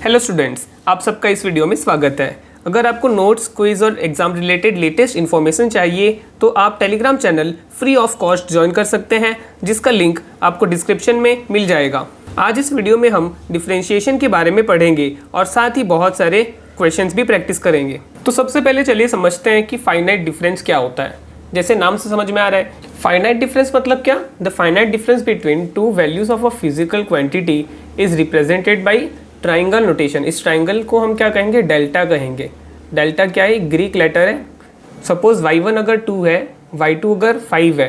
Hello students, आप सबका इस वीडियो में स्वागत है। अगर आपको नोट्स, क्विज और एग्जाम रिलेटेड लेटेस्ट इन्फॉर्मेशन चाहिए तो आप Telegram channel free of cost join कर सकते हैं, जिसका लिंक आपको डिस्क्रिप्शन में मिल जाएगा। आज इस वीडियो में हम डिफरेंशिएशन के बारे में पढ़ेंगे और साथ ही बहुत सारे क्वेश्चंस भी प्रैक्टिस करेंगे। तो सबसे पहले चलिए समझते हैं कि फाइनाइट डिफरेंस क्या होता है। जैसे नाम से समझ में आ रहा है, फाइनाइट डिफरेंस मतलब क्या? The finite difference between two values of a physical quantity is represented by triangle notation. इस ट्राइंगल को हम क्या कहेंगे? डेल्टा कहेंगे। डेल्टा क्या है? ग्रीक लेटर है। सपोज y1 अगर 2 है, y2 अगर 5 है,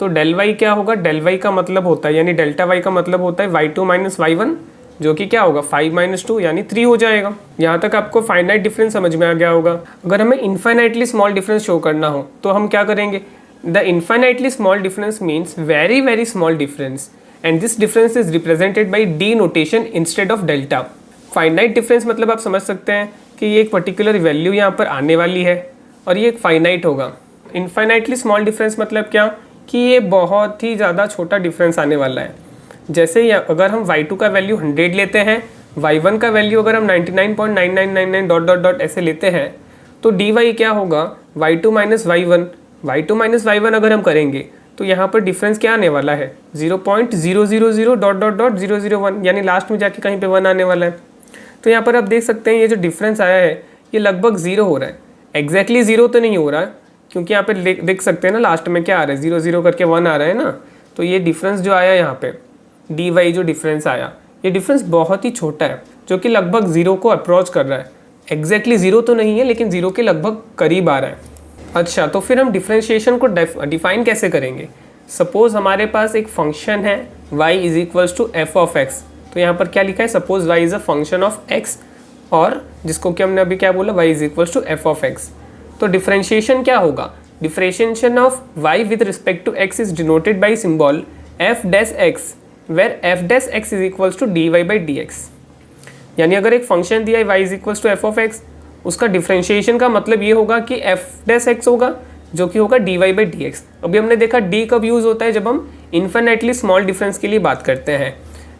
तो डेल y क्या होगा? डेल y का मतलब होता है, यानी डेल्टा y का मतलब होता है y2 माइनस y1, जो कि क्या होगा? 5 माइनस 2 यानी 3 हो जाएगा। यहाँ तक आपको फाइनाइट डिफरेंस समझ में आ गया होगा। अगर हमें इन्फाइनाइटली स्मॉल डिफरेंस शो करना हो तो हम क्या करेंगे? The infinitely small difference means very very small difference and this difference is represented by D notation instead of delta. Finite difference मतलब आप समझ सकते हैं कि ये एक पर्टिकुलर वैल्यू यहाँ पर आने वाली है और ये एक फाइनाइट होगा। इन्फाइनाइटली स्मॉल डिफरेंस मतलब क्या? कि ये बहुत ही ज़्यादा छोटा डिफरेंस आने वाला है। जैसे अगर हम y2 का वैल्यू 100 लेते हैं, y1 का वैल्यू अगर हम 99.9999 डॉट डॉट डॉट ऐसे लेते हैं, तो dy क्या होगा? y2 minus y1। y2 minus y1 अगर हम करेंगे तो यहाँ पर डिफरेंस क्या आने वाला है? 0.000 डॉट डॉट डॉट 001, यानी लास्ट में जाके कहीं पे 1 आने वाला है। तो यहाँ पर आप देख सकते हैं ये जो डिफरेंस आया है ये लगभग 0 हो रहा है। एग्जैक्टली 0 तो नहीं हो रहा है, क्योंकि यहाँ पे देख सकते हैं ना, लास्ट में क्या आ रहा है? 0 करके 1 आ रहा है ना। तो ये डिफरेंस जो आया यहाँ पे dy जो डिफरेंस आया, ये डिफरेंस बहुत ही छोटा है, जो कि लगभग 0 को अप्रोच कर रहा है। एग्जैक्टली 0 तो नहीं है, लेकिन 0 के लगभग करीब आ रहा है। अच्छा, तो फिर हम डिफरेंशिएशन को डिफाइन कैसे करेंगे? सपोज हमारे पास एक फंक्शन है y is equals to F of X. तो यहाँ पर क्या लिखा है? Suppose y is a function of x, और जिसको कि हमने अभी क्या बोला, y is equals to F of X. तो डिफरेंशिएशन क्या होगा? Differentiation of y with respect to x is denoted by symbol f dash x, where f dash x is equals to dy by dx। यानी अगर एक function दिया है y is equals to F of x, उसका differentiation का मतलब ये होगा कि f डैश x होगा, जो कि होगा dy बाई dx। अभी हमने देखा d कब यूज़ होता है? जब हम इन्फिनेटली स्मॉल डिफरेंस के लिए बात करते हैं।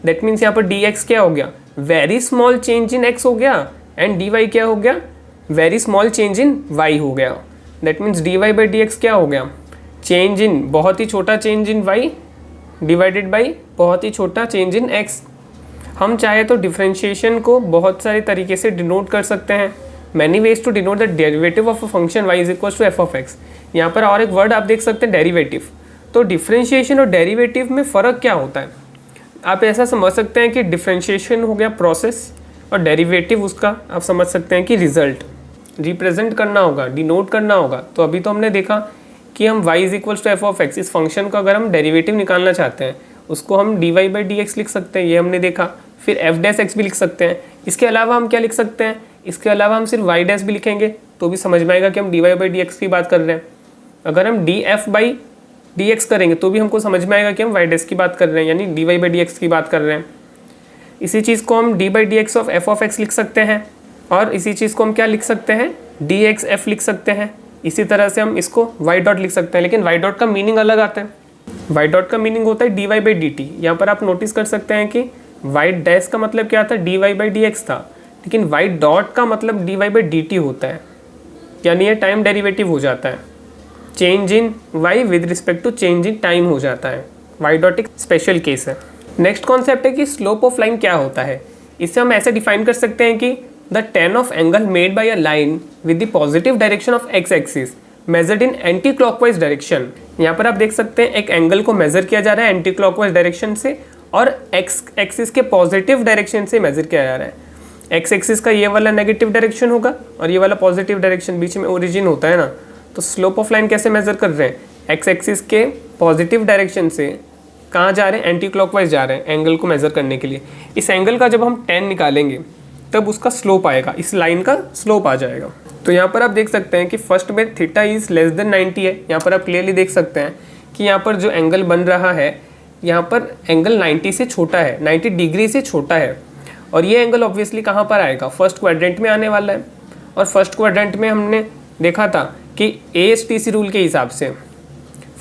दैट मीन्स यहाँ पर dx क्या हो गया? Very small change in x हो गया, एंड dy क्या हो गया? Very small change in y हो गया। That means dy by dx क्या हो गया? चेंज इन, बहुत ही छोटा change in y divided by बहुत ही छोटा चेंज इन x। हम चाहे तो डिफरेंशिएशन को बहुत सारे तरीके से डिनोट कर सकते हैं। Many ways to denote the derivative of a function y is equals to F of x. यहाँ पर और एक वर्ड आप देख सकते हैं, डेरिवेटिव। तो डिफरेंशिएशन और डेरिवेटिव में फ़र्क क्या होता है? आप ऐसा समझ सकते हैं कि डिफरेंशिएशन हो गया प्रोसेस, और डेरिवेटिव उसका आप समझ सकते हैं कि रिजल्ट। रिप्रेजेंट करना होगा, डिनोट करना होगा। तो अभी तो हमने देखा कि हम y is equals to F of x, इस फंक्शन का अगर हम डेरिवेटिव निकालना चाहते हैं उसको हम dy बाई dx लिख सकते हैं, ये हमने देखा। फिर f डैश x भी लिख सकते हैं। इसके अलावा हम क्या लिख सकते हैं? इसके अलावा हम सिर्फ y डैश भी लिखेंगे तो भी समझ में आएगा कि हम dy बाई dx की बात कर रहे हैं। अगर हम df बाई dx करेंगे तो भी हमको समझ में आएगा कि हम y डैश की बात कर रहे हैं, यानी dy बाई dx की बात कर रहे हैं। इसी चीज़ को हम d by dx of f of x लिख सकते हैं, और इसी चीज़ को हम क्या लिख सकते हैं? dxf लिख सकते हैं। इसी तरह से हम इसको y डॉट लिख सकते हैं, लेकिन y डॉट का मीनिंग अलग आता है। y डॉट का मीनिंग होता है dy बाई dt। यहाँ पर आप नोटिस कर सकते हैं कि y डैश का मतलब क्या था? dy बाई dx था, लेकिन y डॉट का मतलब dy बाई dt होता है, यानी ये टाइम डेरिवेटिव हो जाता है। Change in y with respect to change in time हो जाता है। y डॉट एक स्पेशल केस है। नेक्स्ट कॉन्सेप्ट है कि स्लोप ऑफ लाइन क्या होता है। इसे हम ऐसे डिफाइन कर सकते हैं कि the tan of angle made by a line with the positive direction of x axis measured in anti clockwise direction. यहाँ पर आप देख सकते हैं एक एंगल को मेजर किया जा रहा है एंटी क्लॉकवाइज डायरेक्शन से, और x एक्सिस के पॉजिटिव डायरेक्शन से मेजर किया जा रहा है। x एक्सिस का ये वाला नेगेटिव डायरेक्शन होगा और ये वाला पॉजिटिव डायरेक्शन, बीच में ओरिजिन होता है ना। तो स्लोप ऑफ लाइन कैसे मेजर कर रहे हैं? x एक्सिस के पॉजिटिव डायरेक्शन से कहाँ जा रहे हैं? एंटी क्लॉकवाइज जा रहे हैं एंगल को मेजर करने के लिए। इस एंगल का जब हम tan निकालेंगे तब उसका स्लोप आएगा, इस लाइन का स्लोप आ जाएगा। तो यहाँ पर आप देख सकते हैं कि फर्स्ट में थीटा इज लेस देन 90 है। यहाँ पर आप क्लियरली देख सकते हैं कि यहाँ पर जो एंगल बन रहा है, यहाँ पर एंगल 90 से छोटा है, 90 डिग्री से छोटा है। और ये एंगल ऑब्वियसली कहाँ पर आएगा? फर्स्ट क्वाड्रेंट में आने वाला है। और फर्स्ट क्वाड्रेंट में हमने देखा था कि ASTC रूल के हिसाब से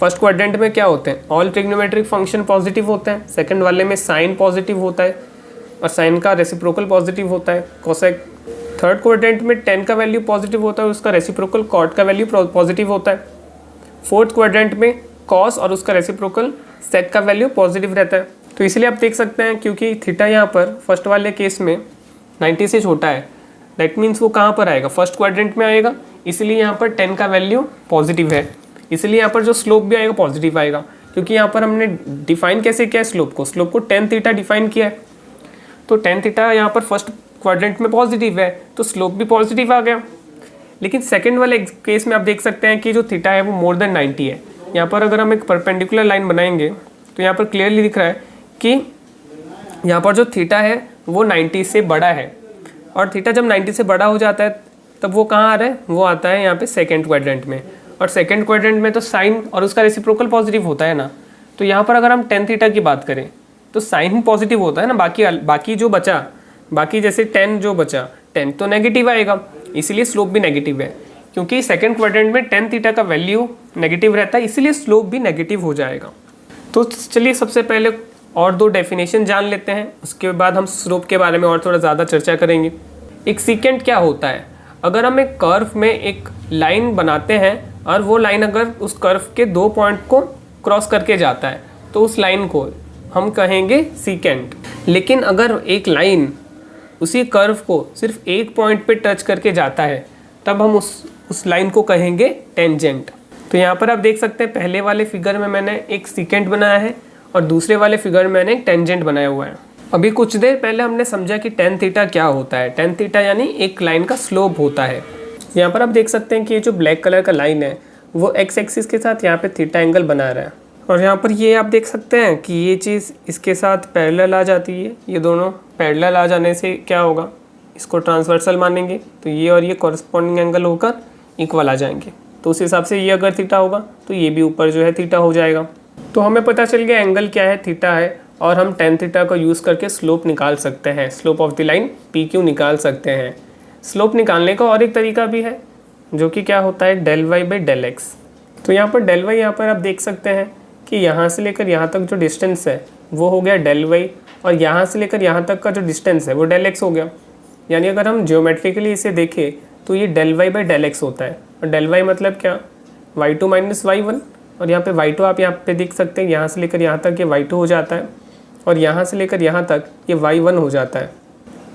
फर्स्ट क्वाड्रेंट में क्या होते हैं? ऑल ट्रिग्नोमेट्रिक फंक्शन पॉजिटिव होते हैं। सेकंड वाले में साइन पॉजिटिव होता है। और साइन का रेसिप्रोकल पॉजिटिव होता है कोसेक। थर्ड क्वाड्रेंट में टेन का वैल्यू पॉजिटिव होता है, उसका रेसिप्रोकल कॉट का वैल्यू पॉजिटिव होता है। फोर्थ क्वाड्रेंट में कॉस और उसका रेसिप्रोकल सेक का वैल्यू पॉजिटिव रहता है। तो इसलिए आप देख सकते हैं क्योंकि थीटा यहाँ पर फर्स्ट वाले केस में 90 से छोटा है, दैट मीन्स वो कहाँ पर आएगा, फर्स्ट क्वाड्रेंट में आएगा, इसलिए यहाँ पर 10 का वैल्यू पॉजिटिव है, इसलिए यहाँ पर जो स्लोप भी आएगा पॉजिटिव आएगा। क्योंकि यहाँ पर हमने डिफाइन कैसे किया है स्लोप को tan थीटा डिफाइन किया है, तो tan थीटा यहाँ पर फर्स्ट क्वाड्रेंट में पॉजिटिव है तो स्लोप भी पॉजिटिव आ गया। लेकिन सेकंड वाले केस में आप देख सकते हैं कि जो थीटा है वो मोर देन 90 है। यहाँ पर अगर हम एक परपेंडिकुलर लाइन बनाएंगे तो यहाँ पर क्लियरली दिख रहा है कि यहाँ पर जो थीटा है वो 90 से बड़ा है, और थीटा जब 90 से बड़ा हो जाता है तब वो कहाँ आ रहा है, वो आता है यहाँ पे सेकंड क्वाड्रेंट में, और सेकंड क्वाड्रेंट में तो साइन और उसका रेसिप्रोकल पॉजिटिव होता है ना। तो यहाँ पर अगर हम tan थीटा की बात करें तो साइन पॉजिटिव होता है ना, बाकी जो बचा, बाकी जैसे tan जो बचा, tan तो नेगेटिव आएगा, इसलिए स्लोप भी नेगेटिव है। क्योंकि सेकंड क्वाड्रेंट में tan थीटा का वैल्यू नेगेटिव रहता है, इसलिए स्लोप भी नेगेटिव हो जाएगा। तो चलिए सबसे पहले और दो डेफिनेशन जान लेते हैं, उसके बाद हम स्लोप के बारे में और थोड़ा ज़्यादा चर्चा करेंगे। एक सीकेंट क्या होता है, अगर हम एक कर्व में एक लाइन बनाते हैं और वो लाइन अगर उस कर्व के 2 पॉइंट को क्रॉस करके जाता है तो उस लाइन को हम कहेंगे सीकेंट। लेकिन अगर एक लाइन उसी कर्व को सिर्फ एक पॉइंट पे टच करके जाता है तब हम उस लाइन को कहेंगे टेंजेंट। तो यहाँ पर आप देख सकते हैं पहले वाले फिगर में मैंने एक सीकेंट बनाया है और दूसरे वाले फिगर में मैंने एक टेंजेंट बनाया हुआ है। अभी कुछ देर पहले हमने समझा कि tan थीटा क्या होता है। tan थीटा यानी एक लाइन का स्लोप होता है। यहाँ पर आप देख सकते हैं कि ये जो ब्लैक कलर का लाइन है वो एक्स एक्सिस के साथ यहाँ पे थीटा एंगल बना रहा है, और यहाँ पर ये आप देख सकते हैं कि ये चीज़ इसके साथ पैरेलल आ जाती है। ये दोनों पैरेलल आ जाने से क्या होगा, इसको ट्रांसवर्सल मानेंगे तो ये और ये कॉरस्पॉन्डिंग एंगल होकर इक्वल आ जाएंगे। तो उस हिसाब से ये अगर थीटा होगा तो ये भी ऊपर जो है थीटा हो जाएगा। तो हमें पता चल गया एंगल क्या है, थीटा है, और हम tan थीटा को यूज़ करके स्लोप निकाल सकते हैं, slope of the line PQ निकाल सकते हैं। स्लोप निकालने का और एक तरीका भी है जो कि क्या होता है del y by del x। तो यहाँ पर del y यहाँ पर आप देख सकते हैं कि यहाँ से लेकर यहाँ तक जो डिस्टेंस है वो हो गया del y, और यहाँ से लेकर यहाँ तक का जो डिस्टेंस है वो del x हो गया। यानी अगर हम जियोमेट्रिकली इसे देखें तो ये del y by del x होता है, और del y मतलब क्या, y2 माइनस y1, और यहाँ पे y2 आप यहाँ पे देख सकते हैं यहाँ से लेकर यहाँ तक ये y2 हो जाता है, और यहाँ से लेकर यहाँ तक ये y1 हो जाता है।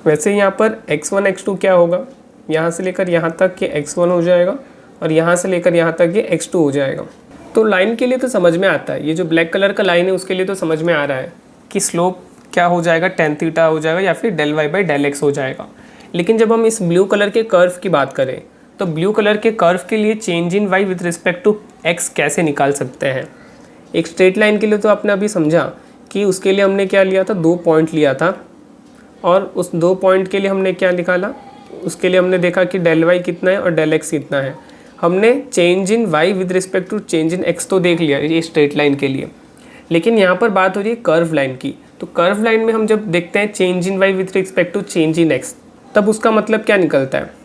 वैसे यहाँ पर x1 x2 क्या होगा, यहाँ से लेकर यहाँ तक ये x1 हो जाएगा, और यहाँ से लेकर यहाँ तक ये x2 हो जाएगा। तो लाइन के लिए तो समझ में आता है, ये जो ब्लैक कलर का लाइन है उसके लिए तो समझ में आ रहा है कि स्लोप क्या हो जाएगा, tan थीटा हो जाएगा या फिर del y by del x हो जाएगा। लेकिन जब हम इस ब्लू कलर के कर्व की बात करें तो ब्लू कलर के कर्व के लिए change in y with respect to x कैसे निकाल सकते हैं। एक स्ट्रेट लाइन के लिए तो आपने अभी समझा कि उसके लिए हमने क्या लिया था, 2 पॉइंट लिया था, और उस 2 पॉइंट के लिए हमने क्या निकाला, उसके लिए हमने देखा कि del y कितना है और del x कितना है। हमने change in y with respect to change in x तो देख लिया ये स्ट्रेट लाइन के लिए। लेकिन यहाँ पर बात हो रही है कर्व लाइन की, तो कर्व लाइन में हम जब देखते हैं change in y with respect to change in x, तब उसका मतलब क्या निकलता है।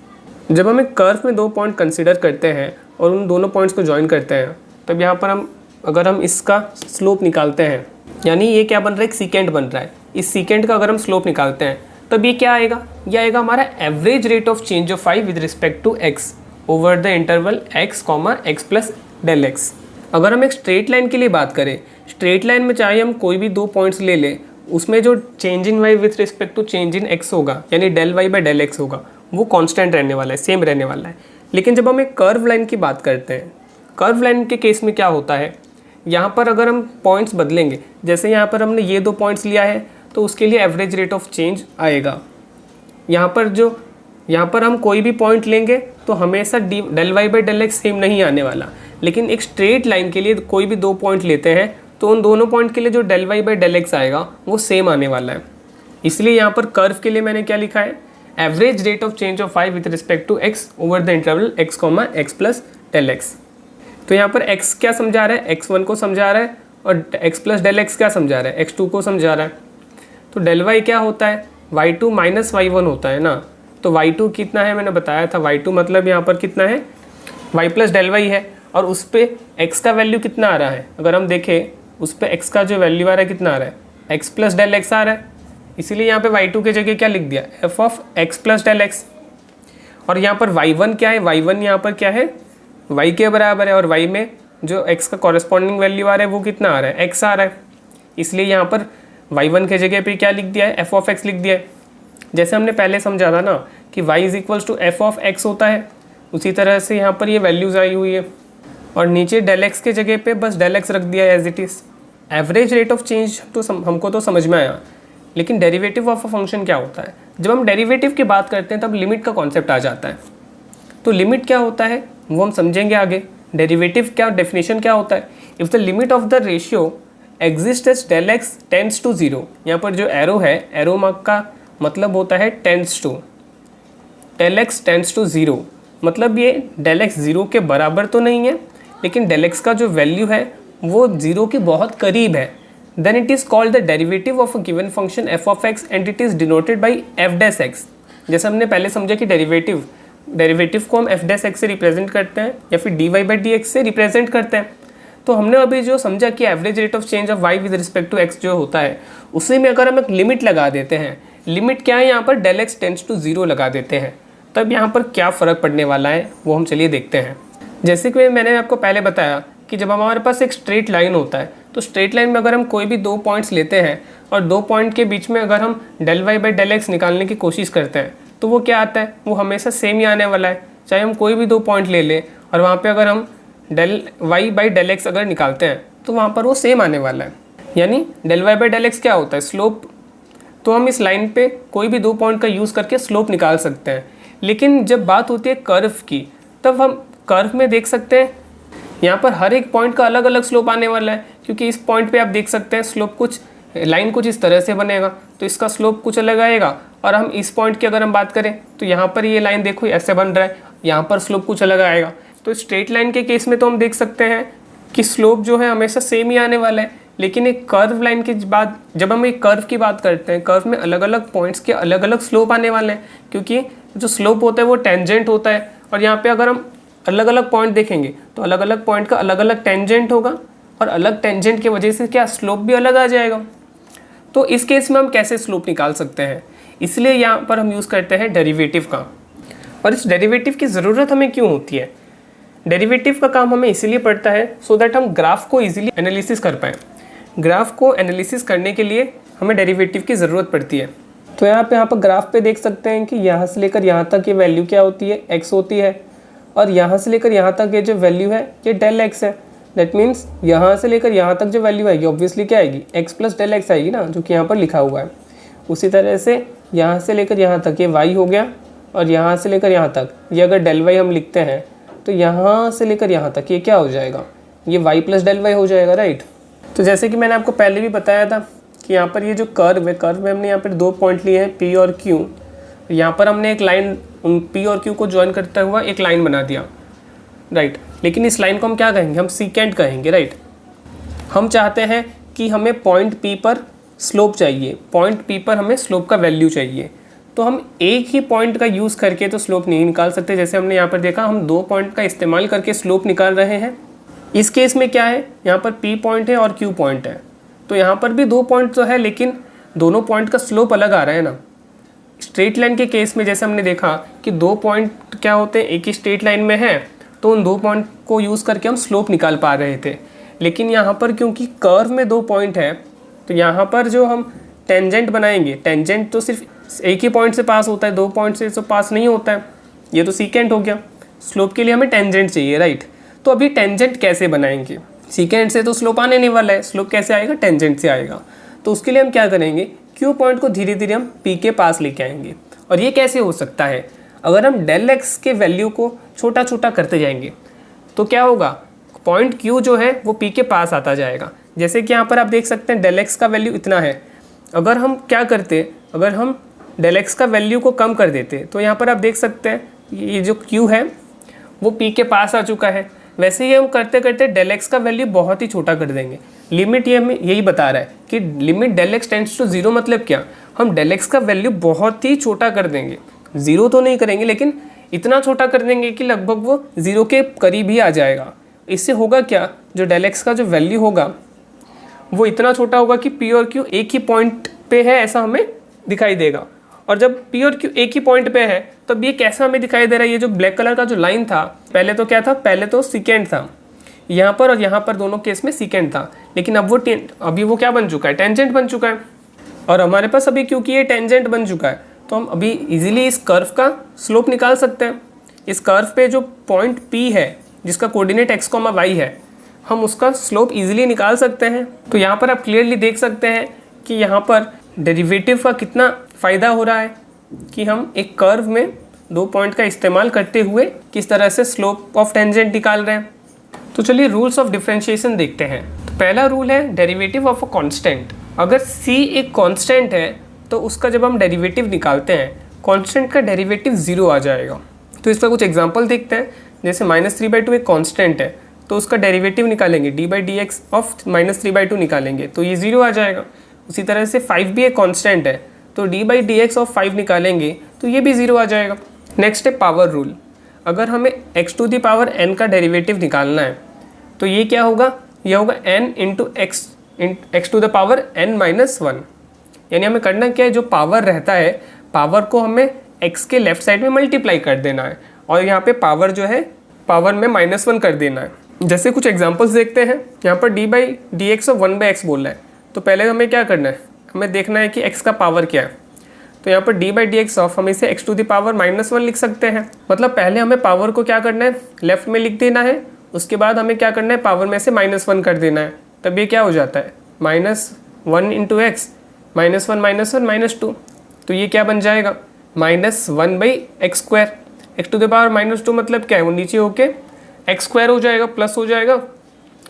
जब हम एक कर्व में 2 पॉइंट कंसिडर करते हैं और उन दोनों पॉइंट्स को ज्वाइन करते हैं तब यहाँ पर अगर हम इसका स्लोप निकालते हैं, यानी ये क्या बन रहा है, एक सीकेंट बन रहा है, इस सीकेंट का अगर हम स्लोप निकालते हैं तब ये क्या आएगा, ये आएगा हमारा average rate of change of y with respect to x over the interval x, x plus del x। अगर हम एक स्ट्रेट लाइन के लिए बात करें, स्ट्रेट लाइन में चाहे हम कोई भी 2 पॉइंट्स ले लें, उसमें जो change in y with respect to change in x होगा यानी del y by del x होगा, वो कांस्टेंट रहने वाला है, सेम रहने वाला है। लेकिन जब हम एक कर्व लाइन की बात करते हैं, कर्व लाइन के केस में क्या होता है, यहाँ पर अगर हम पॉइंट्स बदलेंगे, जैसे यहाँ पर हमने ये 2 पॉइंट्स लिया है तो उसके लिए एवरेज रेट ऑफ चेंज आएगा। यहाँ पर हम कोई भी पॉइंट लेंगे तो हमेशा del y by del x same नहीं आने वाला। लेकिन एक स्ट्रेट लाइन के लिए कोई भी 2 पॉइंट लेते हैं तो उन दोनों पॉइंट के लिए जो del y by del x आएगा वो सेम आने वाला है। इसलिए यहाँ पर कर्व के लिए मैंने क्या लिखा है, average rate of change of y with respect to x over the interval x, x plus del x। तो यहाँ पर x क्या समझा रहा है, x1 को समझा रहा है, और x प्लस del x क्या समझा रहा है, x2 को समझा रहा है। तो del y क्या होता है, y2 माइनस y1 होता है ना। तो y2 कितना है, मैंने बताया था y2 मतलब यहाँ पर कितना है, y प्लस del y है, और उस पर x का वैल्यू कितना आ रहा है, अगर हम देखें उस पर x का जो वैल्यू आ रहा है कितना आ रहा है, x प्लस del x आ रहा है। इसीलिए यहाँ पे y2 की जगह क्या लिख दिया, f of x plus del x. और यहाँ पर y1 क्या है, y1 यहाँ पर क्या है, y के बराबर है, और y में जो x का कॉरेस्पॉन्डिंग वैल्यू आ रहा है वो कितना आ रहा है, x आ रहा है। इसलिए यहाँ पर y1 के जगह पे क्या लिख दिया है, f ऑफ x लिख दिया है। जैसे हमने पहले समझा था ना कि y is equals to F of x होता है, उसी तरह से यहाँ पर ये वैल्यूज़ आई हुई है। और नीचे डेल एक्स के जगह पे बस डेल एक्स रख दिया as it is. Average rate of change तो हमको तो समझ में आया, लेकिन डेरिवेटिव ऑफ अ फंक्शन क्या होता है। जब हम डेरिवेटिव की बात करते हैं तब लिमिट का कॉन्सेप्ट आ जाता है। तो लिमिट क्या होता है वो हम समझेंगे आगे। डेरिवेटिव क्या, डेफिनेशन क्या होता है, if the limit of the ratio exist as del x tends to zero. यहाँ पर जो एरो है, एरो मार्क का मतलब होता है tends to, del x tends to zero, मतलब ये डेल एक्स जीरो के बराबर तो नहीं है, लेकिन डेल एक्स का जो वैल्यू है वो जीरो के बहुत करीब है। Then it is called the derivative of a given function f of x and it is denoted by f dash x. जैसे हमने पहले समझा कि डेरिवेटिव को हम एफ डैश एक्स से रिप्रेजेंट करते हैं या फिर d y by d x से रिप्रेजेंट करते हैं। तो हमने अभी जो समझा कि average rate of change of y with respect to x जो होता है, उसी में अगर हम एक लिमिट लगा देते हैं, लिमिट क्या है यहाँ पर, del x tends to zero लगा देते हैं, तब यहाँ पर क्या फ़र्क पड़ने वाला है वो हम चलिए देखते हैं। जैसे कि मैंने आपको पहले बताया कि जब हमारे पास एक स्ट्रेट लाइन होता है, तो स्ट्रेट लाइन में अगर हम कोई भी दो पॉइंट्स लेते हैं और दो पॉइंट के बीच में अगर हम del y by del x निकालने की कोशिश करते हैं, तो वो क्या आता है, वो हमेशा सेम ही आने वाला है। चाहे हम कोई भी दो पॉइंट ले लें और वहाँ पे अगर हम del y by del x अगर निकालते हैं तो वहाँ पर वो सेम आने वाला है। यानी del y by del x क्या होता है, स्लोप। तो हम इस लाइन पे कोई भी दो पॉइंट का यूज़ करके स्लोप निकाल सकते हैं। लेकिन जब बात होती है कर्व की, तब हम कर्व में देख सकते हैं यहाँ पर हर एक पॉइंट का अलग अलग स्लोप आने वाला है, क्योंकि इस पॉइंट पे आप देख सकते हैं स्लोप कुछ, लाइन कुछ इस तरह से बनेगा तो इसका स्लोप कुछ अलग आएगा। और हम इस पॉइंट की अगर हम बात करें तो यहाँ पर ये लाइन देखो ऐसे बन रहा है, यहाँ पर स्लोप कुछ अलग आएगा। तो स्ट्रेट लाइन के केस में तो हम देख सकते हैं कि स्लोप जो है हमेशा सेम ही आने वाला है। लेकिन एक कर्व लाइन के बाद जब हम एक कर्व की बात करते हैं, कर्व में अलग अलग पॉइंट्स के अलग अलग स्लोप आने वाले हैं, क्योंकि जो स्लोप होता है वो टेंजेंट होता है। और यहाँ पे अगर हम अलग अलग पॉइंट देखेंगे तो अलग अलग पॉइंट का अलग अलग टेंजेंट होगा, और अलग टेंजेंट की वजह से क्या, स्लोप भी अलग आ जाएगा। तो इस केस में हम कैसे स्लोप निकाल सकते हैं, इसलिए यहाँ पर हम यूज़ करते हैं डेरिवेटिव का। और इस डेरिवेटिव की ज़रूरत हमें क्यों होती है, डेरिवेटिव का काम हमें इसीलिए पड़ता है सो दैट हम ग्राफ को ईजिली एनालिसिस कर पाएँ। ग्राफ को एनालिसिस करने के लिए हमें डेरिवेटिव की ज़रूरत पड़ती है। तो यहाँ पर ग्राफ पे देख सकते हैं कि यहाँ से लेकर यहाँ तक ये वैल्यू क्या होती है, एक्स होती है, और यहाँ से लेकर यहाँ तक ये जो वैल्यू है ये डेल एक्स है। दैट मीन्स यहाँ से लेकर यहाँ तक जो वैल्यू आएगी ऑब्वियसली क्या आएगी, एक्स प्लस डेल एक्स आएगी ना, जो कि यहाँ पर लिखा हुआ है। उसी तरह से यहाँ से लेकर यहाँ तक ये वाई हो गया, और यहाँ से लेकर यहाँ तक ये अगर डेल वाई हम लिखते हैं तो यहाँ से लेकर यहाँ तक ये क्या हो जाएगा, ये वाई प्लस डेल वाई हो जाएगा, राइट। तो जैसे कि मैंने आपको पहले भी बताया था कि यहाँ पर ये जो कर्व है, कर्व में हमने यहाँ पर दो पॉइंट लिए हैं पी और क्यू। यहाँ पर हमने एक लाइन उन पी और क्यू को ज्वाइन करता हुआ एक लाइन बना दिया, राइट। लेकिन इस लाइन को हम क्या कहेंगे, हम सीकेंट कहेंगे, राइट। हम चाहते हैं कि हमें पॉइंट पी पर स्लोप चाहिए, पॉइंट पी पर हमें स्लोप का वैल्यू चाहिए। तो हम एक ही पॉइंट का यूज़ करके तो स्लोप नहीं निकाल सकते। जैसे हमने यहाँ पर देखा, हम दो पॉइंट का इस्तेमाल करके स्लोप निकाल रहे हैं। इस केस में क्या है, यहाँ पर पी पॉइंट है और क्यू पॉइंट है, तो यहाँ पर भी दो पॉइंट तो है, लेकिन दोनों पॉइंट का स्लोप अलग आ रहा है ना। स्ट्रेट लाइन के केस में जैसे हमने देखा कि दो पॉइंट क्या होते हैं, एक ही स्ट्रेट लाइन में है, तो उन दो पॉइंट को यूज़ करके हम स्लोप निकाल पा रहे थे। लेकिन यहाँ पर क्योंकि कर्व में दो पॉइंट है, तो यहाँ पर जो हम टेंजेंट बनाएंगे, टेंजेंट तो सिर्फ एक ही पॉइंट से पास होता है, दो पॉइंट से तो पास नहीं होता है, ये तो सीकेंट हो गया। स्लोप के लिए हमें टेंजेंट चाहिए, राइट। तो अभी टेंजेंट कैसे बनाएंगे, सीकेंट से तो स्लोप आने नहीं वाला है, स्लोप कैसे आएगा, टेंजेंट से आएगा। तो उसके लिए हम क्या करेंगे, क्यू पॉइंट को धीरे धीरे हम पी के पास लेके आएंगे। और ये कैसे हो सकता है, अगर हम डेल एक्स के वैल्यू को छोटा छोटा करते जाएंगे तो क्या होगा, पॉइंट क्यू जो है वो पी के पास आता जाएगा। जैसे कि यहाँ पर आप देख सकते हैं डेल एक्स का वैल्यू इतना है, अगर हम क्या करते, अगर हम डेल एक्स का वैल्यू को कम कर देते तो यहाँ पर आप देख सकते हैं ये जो क्यू है वो पी के पास आ चुका है। वैसे ही हम करते करते डेल एक्स का वैल्यू बहुत ही छोटा कर देंगे। लिमिट ये हमें यही बता रहा है कि limit del x tends to zero, मतलब क्या, हम डेल एक्स का वैल्यू बहुत ही छोटा कर देंगे। ज़ीरो तो नहीं करेंगे, लेकिन इतना छोटा कर देंगे कि लगभग वो ज़ीरो के करीब ही आ जाएगा। इससे होगा क्या, जो डेल एक्स का जो वैल्यू होगा वो इतना छोटा होगा कि पी और क्यू एक ही पॉइंट पे है ऐसा हमें दिखाई देगा। और जब P और Q एक ही पॉइंट पे है तब ये कैसा हमें दिखाई दे रहा है, ये जो ब्लैक कलर का जो लाइन था, पहले तो क्या था, पहले तो सीकेंट था यहाँ पर और यहाँ पर दोनों केस में सीकेंट था, लेकिन अब अभी वो क्या बन चुका है, टेंजेंट बन चुका है। और हमारे पास अभी क्योंकि ये टेंजेंट बन चुका है तो हम अभी इजीली इस कर्व का स्लोप निकाल सकते हैं। इस कर्व पे जो पॉइंट P है जिसका कोऑर्डिनेट x, y है, हम उसका स्लोप इजीली निकाल सकते हैं। तो यहाँ पर आप क्लियरली देख सकते हैं कि यहाँ पर डेरिवेटिव का कितना फ़ायदा हो रहा है कि हम एक कर्व में 2 पॉइंट का इस्तेमाल करते हुए किस तरह से स्लोप ऑफ टेंजेंट निकाल रहे हैं। तो चलिए रूल्स ऑफ डिफरेंशिएशन देखते हैं। तो पहला रूल है डेरिवेटिव ऑफ अ कांस्टेंट। अगर c एक कांस्टेंट है तो उसका जब हम डेरिवेटिव निकालते हैं, कांस्टेंट का डेरिवेटिव 0 आ जाएगा। तो इसका कुछ एग्जांपल देखते हैं। जैसे -3/2 एक कांस्टेंट है तो उसका डेरिवेटिव निकालेंगे, d/dx ऑफ -3/2 निकालेंगे तो ये 0 आ जाएगा। उसी तरह से 5 भी एक कांस्टेंट है तो d/dx ऑफ 5 निकालेंगे तो ये भी 0 आ जाएगा। नेक्स्ट है पावर रूल। अगर हमें x⁴n का डेरिवेटिव निकालना है तो ये क्या होगा, यह होगा n इंटू x⁴n-1। यानी हमें करना क्या है, जो पावर रहता है पावर को हमें x के लेफ्ट साइड में मल्टीप्लाई कर देना है और यहाँ पे पावर जो है पावर में -1 कर देना है। जैसे कुछ एग्जांपल्स देखते हैं। यहाँ पर d/dx ऑफ 1/x बोल रहा है तो पहले हमें क्या करना है, हमें देखना है कि x का पावर क्या है। तो यहाँ पर d/dx ऑफ हम इसे x⁴ लिख सकते हैं। मतलब पहले हमें पावर को क्या करना है, लेफ्ट में लिख देना है, उसके बाद हमें क्या करना है, पावर में से -1 कर देना है। तब ये क्या हो जाता है, -1 इंटू एक्स, -1 -2। तो ये क्या बन जाएगा, -1/x²। x⁻² मतलब क्या है, वो नीचे होके x² हो जाएगा, प्लस हो जाएगा,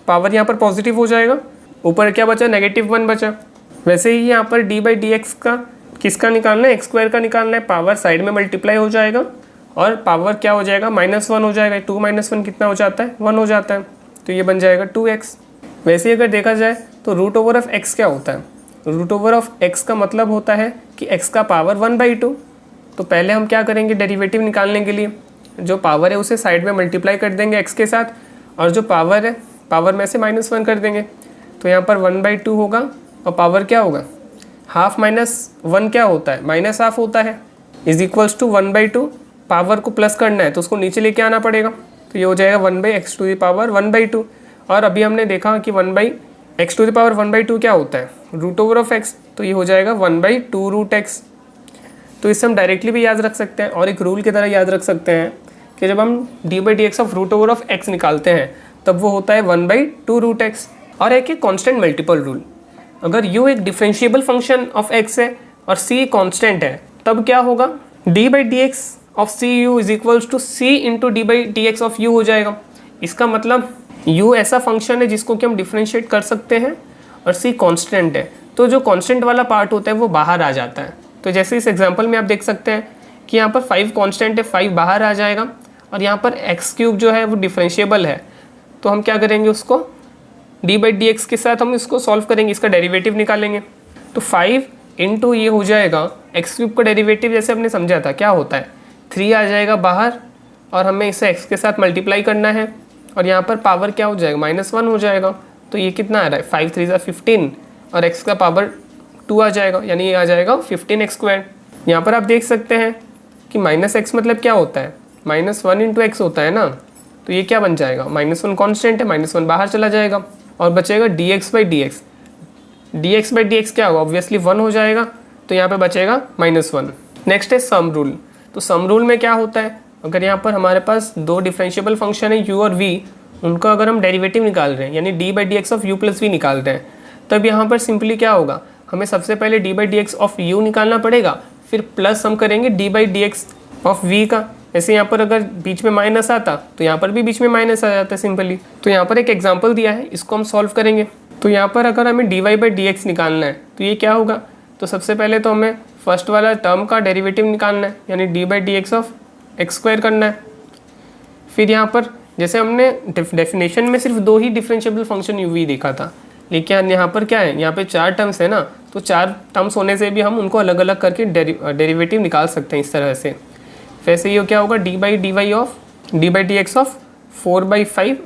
पावर यहाँ पर पॉजिटिव हो जाएगा, ऊपर क्या बचा, -1 बचा। वैसे ही यहाँ पर d/dx का किसका निकालना है, x² का निकालना है। पावर साइड में मल्टीप्लाई हो जाएगा और पावर क्या हो जाएगा, -1 हो जाएगा। 2 - 1 कितना हो जाता है, 1 हो जाता है। तो ये बन जाएगा 2x। वैसे ही अगर देखा जाए तो √x क्या होता है, √x का मतलब होता है कि x का पावर 1/2। तो पहले हम क्या करेंगे, डेरिवेटिव निकालने के लिए जो पावर है उसे साइड में मल्टीप्लाई कर देंगे x के साथ, और जो पावर है पावर में से -1 कर देंगे। तो यहाँ पर 1/2 होगा और पावर क्या होगा, हाफ -1 क्या होता है, -½ होता है, = 1/2। पावर को प्लस करना है तो उसको नीचे लेके आना पड़ेगा। तो ये हो जाएगा 1/x⁴ 1/2। और अभी हमने देखा कि 1/x⁴ 1/2 क्या होता है, √x। तो ये हो जाएगा 1/2√x। तो इससे हम डायरेक्टली भी याद रख सकते हैं और एक रूल की तरह याद रख सकते हैं कि जब हम d/dx ऑफ √x निकालते हैं तब वो होता है 1/2√x। और एक कांस्टेंट मल्टीपल रूल। अगर u एक डिफरेंशिएबल फंक्शन ऑफ x है और c कांस्टेंट है तब क्या होगा, d/dx of cu = c into d/dx of u हो जाएगा। इसका मतलब u ऐसा फंक्शन है जिसको कि हम डिफरेंशिएट कर सकते हैं और c कांस्टेंट है, तो जो कांस्टेंट वाला पार्ट होता है वो बाहर आ जाता है। तो जैसे इस एग्जांपल में आप देख सकते हैं कि यहाँ पर 5 कांस्टेंट है, 5 बाहर आ जाएगा और यहाँ पर x³ जो है वो डिफरेंशिएबल है। तो हम क्या करेंगे, उसको d/dx के साथ हम इसको सॉल्व करेंगे, इसका डेरिवेटिव निकालेंगे। तो 5 इंटू ये हो जाएगा x³ का डेरिवेटिव, जैसे हमने समझा था क्या होता है, 3 आ जाएगा बाहर और हमें इसे x के साथ मल्टीप्लाई करना है और यहाँ पर पावर क्या हो जाएगा, -1 हो जाएगा। तो ये कितना आ रहा है, 5 × 3 = 15 और x का पावर 2 आ जाएगा, यानी ये आ जाएगा 15x²। यहाँ पर आप देख सकते हैं कि -x मतलब क्या होता है, -1 इंटू x होता है ना। तो ये क्या बन जाएगा, -1 कांस्टेंट है, -1 बाहर चला जाएगा और बचेगा dx/dx। dx/dx क्या होगा, ऑब्वियसली 1 हो जाएगा, तो यहाँ पे बचेगा -1। नेक्स्ट है सम रूल। तो सम रूल में क्या होता है, अगर यहाँ पर हमारे पास 2 डिफरेंशिएबल फंक्शन है u और v, उनका अगर हम डेरिवेटिव निकाल रहे हैं यानी d/dx ऑफ u + v निकाल रहे हैं, तब यहाँ पर सिंपली क्या होगा, हमें सबसे पहले d/dx ऑफ u निकालना पड़ेगा, फिर प्लस हम करेंगे d/dx ऑफ v का। ऐसे यहाँ पर अगर बीच में माइनस आता तो यहाँ पर भी बीच में माइनस आ जाता है सिंपली। तो यहाँ पर एक एग्जांपल दिया है, इसको हम सॉल्व करेंगे। तो यहाँ पर अगर हमें dy/dx निकालना है तो ये क्या होगा, तो सबसे पहले तो हमें फर्स्ट वाला टर्म का डेरिवेटिव निकालना है यानी d/dx ऑफ x² करना है। फिर यहाँ पर जैसे हमने डेफिनेशन में सिर्फ 2 ही डिफरेंशिएबल फंक्शन u v देखा था, लेकिन यहाँ पर क्या है, यहाँ पे 4 टर्म्स है ना, तो 4 टर्म्स होने से भी हम उनको अलग अलग करके डेरिवेटिव निकाल सकते हैं इस तरह से। वैसे ये क्या होगा, d/dx of 4/5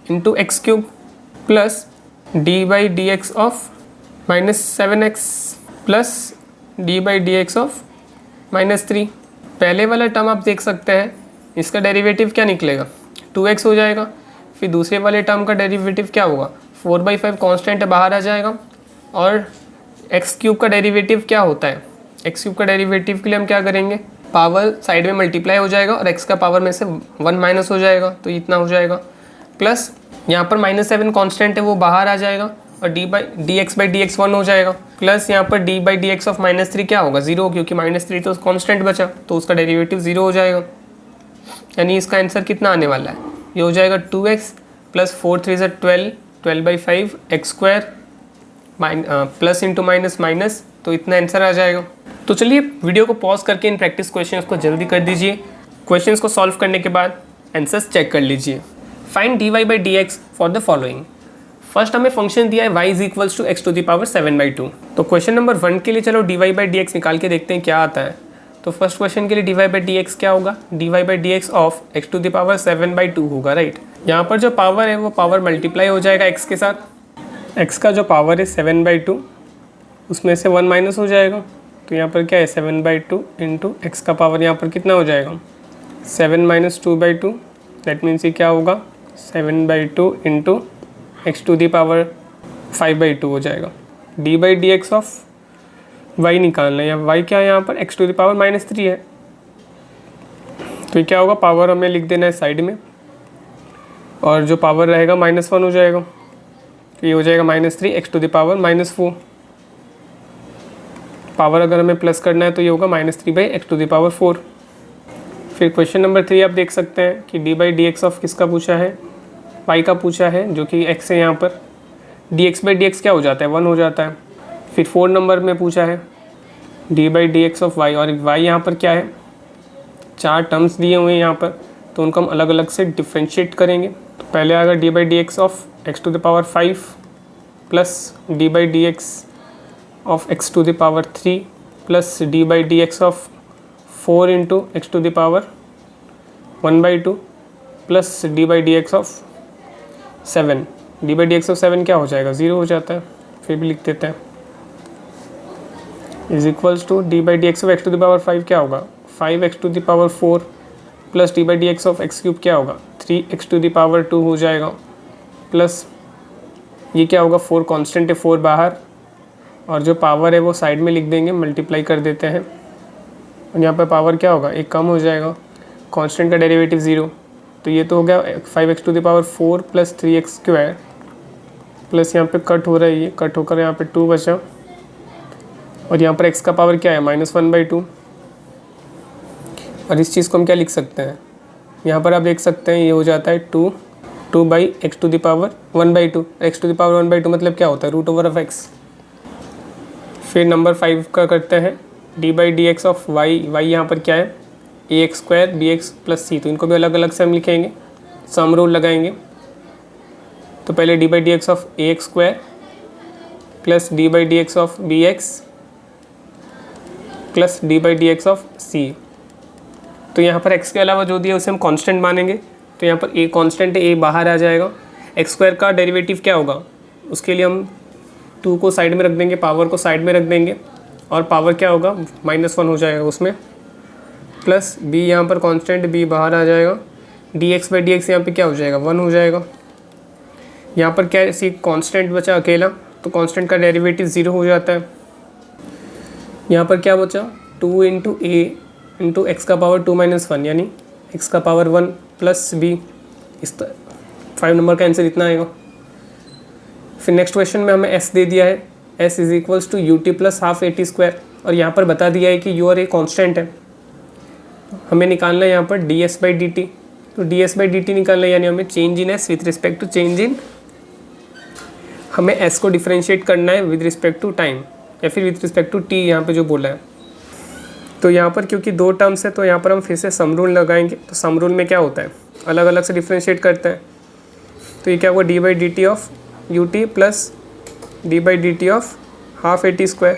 into x³ plus d/dx of -7x plus d by d x of -3। पहले वाला टर्म आप देख सकते हैं, इसका डेरिवेटिव क्या निकलेगा, 2x हो जाएगा। फिर दूसरे वाले टर्म का डेरिवेटिव क्या होगा, 4/5 कांस्टेंट है, बाहर आ जाएगा। और एक्स क्यूब का डेरिवेटिव क्या होता है, एक्स क्यूब का डेरिवेटिव के लिए हम क्या करेंगे, पावर साइड में मल्टीप्लाई हो जाएगा और एक्स का पावर में से 1 माइनस हो जाएगा, तो इतना हो जाएगा। प्लस यहाँ पर -7 कांस्टेंट है, वो बाहर आ जाएगा और D x by d x 1 हो जाएगा। प्लस यहाँ पर D by d x of -3 क्या होगा, 0, क्योंकि -3 तो कांस्टेंट बचा, तो उसका डेरिवेटिव 0 हो जाएगा। यानी इसका आंसर कितना आने वाला है, ये हो जाएगा 2x plus 4 3 = 12, 12/5 x square plus into minus minus, तो इतना आंसर आ जाएगा। तो चलिए वीडियो को पॉज करके इन प्रैक्टिस क्वेश्चंस को जल्दी कर दीजिए। क्वेश्चंस को सॉल्व करने के बाद आंसर्स चेक कर लीजिए। Find dy by d x for the following. First हमें फंक्शन दिया है y is equals to x to the power 7/2। तो क्वेश्चन नंबर 1 के लिए चलो dy बाई डी एक्स निकाल के देखते हैं क्या आता है। तो फर्स्ट क्वेश्चन के लिए dy बाई डी एक्स क्या होगा, dy by d x of x to the power 7/2 होगा, राइट। यहाँ पर जो पावर है वो पावर मल्टीप्लाई हो जाएगा x के साथ। x का जो पावर है 7/2, उसमें से 1 माइनस हो जाएगा, तो यहाँ पर क्या है 7/2 इंटू एक्स का पावर यहाँ पर कितना हो जाएगा 7 - 2/2, दैट मीन्स ये क्या होगा 7/2 into x to the power 5/2 हो जाएगा। D by d x of y निकालना है, या वाई क्या है यहाँ पर एक्स टू दी पावर -3 है, तो ये क्या होगा पावर हमें लिख देना है साइड में, और जो पावर रहेगा -1 हो जाएगा, तो ये हो जाएगा -3 x to the power -4। Power अगर हमें प्लस करना है तो ये होगा -3 by x to the power 4। फिर क्वेश्चन नंबर 3 आप देख सकते हैं कि D by d x of किसका पूछा है, वाई का पूछा है, जो कि x है यहाँ पर। D x by d x क्या हो जाता है 1 हो जाता है। फिर 4 नंबर में पूछा है d by d x of y, और वाई यहाँ पर क्या है 4 टर्म्स दिए हुए हैं यहाँ पर, तो उनको हम अलग अलग से डिफ्रेंशिएट करेंगे। तो पहले आएगा d by d x of x to the power 5 plus d by d x of x to the power 3 plus d by d x of 4 into x to the power 1/2 plus d by d x of 7। D by d x of 7 क्या हो जाएगा 0 हो जाता है, फिर भी लिख देते हैं, is equals to d by d x of x to the power 5 क्या होगा 5x to the power 4 plus d by d x of x cube क्या होगा 3x टू द पावर 2 हो जाएगा। प्लस ये क्या होगा 4 कांस्टेंट है, 4 बाहर, और जो पावर है वो साइड में लिख देंगे, मल्टीप्लाई कर देते हैं, और यहाँ पर पावर क्या होगा एक कम हो जाएगा, कांस्टेंट का डेरिवेटिव 0, तो ये तो हो गया 5x to the power 4 plus 3x square, plus यहाँ पे कट हो रहा है, ये कट होकर यहाँ पे 2 बचा, और यहाँ पर x का पावर क्या है -1/2। और इस चीज़ को हम क्या लिख सकते हैं, यहाँ पर आप देख सकते हैं ये हो जाता है 2 by x to the power 1/2। X to the power 1/2 मतलब क्या होता है √x। फिर नंबर 5 का करते हैं d by d x of y, y यहाँ पर क्या है ax² bx प्लस c, तो इनको भी अलग अलग से हम लिखेंगे, सम रूल लगाएंगे। तो पहले D by d x of ax² plus d by d x of bx plus d by d x of c। तो यहाँ पर x के अलावा जो दिया उसे हम कांस्टेंट मानेंगे, तो यहाँ पर a कांस्टेंट है, a बाहर आ जाएगा। x² का डेरिवेटिव क्या होगा, उसके लिए हम 2 को साइड में रख देंगे, पावर को साइड में रख देंगे, और पावर क्या होगा -1 हो जाएगा उसमें, प्लस b यहाँ पर कांस्टेंट b बाहर आ जाएगा, dx बाई डी एक्स यहाँ पर क्या हो जाएगा 1 हो जाएगा। यहाँ पर क्या सी कांस्टेंट बचा अकेला, तो कांस्टेंट का डेरिवेटिव 0 हो जाता है। यहाँ पर क्या बचा 2 इंटू a इंटू एक्स का पावर 2 - 1, यानी x का पावर 1 प्लस b, इस 5 नंबर का आंसर इतना आएगा। फिर नेक्स्ट क्वेश्चन में हमें s दे दिया है, s is equals to u t plus half AT², और यहाँ पर बता दिया है कि यू और ए कॉन्स्टेंट है। हमें निकालना है यहाँ पर ds बाई डी टी, तो ds बाई डी टी निकालना है, यानी हमें change in s with respect to change in, हमें s को डिफरेंशिएट करना है विद रिस्पेक्ट टू टाइम, या फिर विद रिस्पेक्ट टू t यहाँ पे जो बोला है। तो यहाँ पर क्योंकि 2 टर्म्स है, तो यहाँ पर हम फिर से सम रूल लगाएंगे। तो सम रूल में क्या होता है अलग अलग से डिफरेंशिएट करते हैं, तो ये क्या होगा d by d T of you t plus d by d T of half AT²।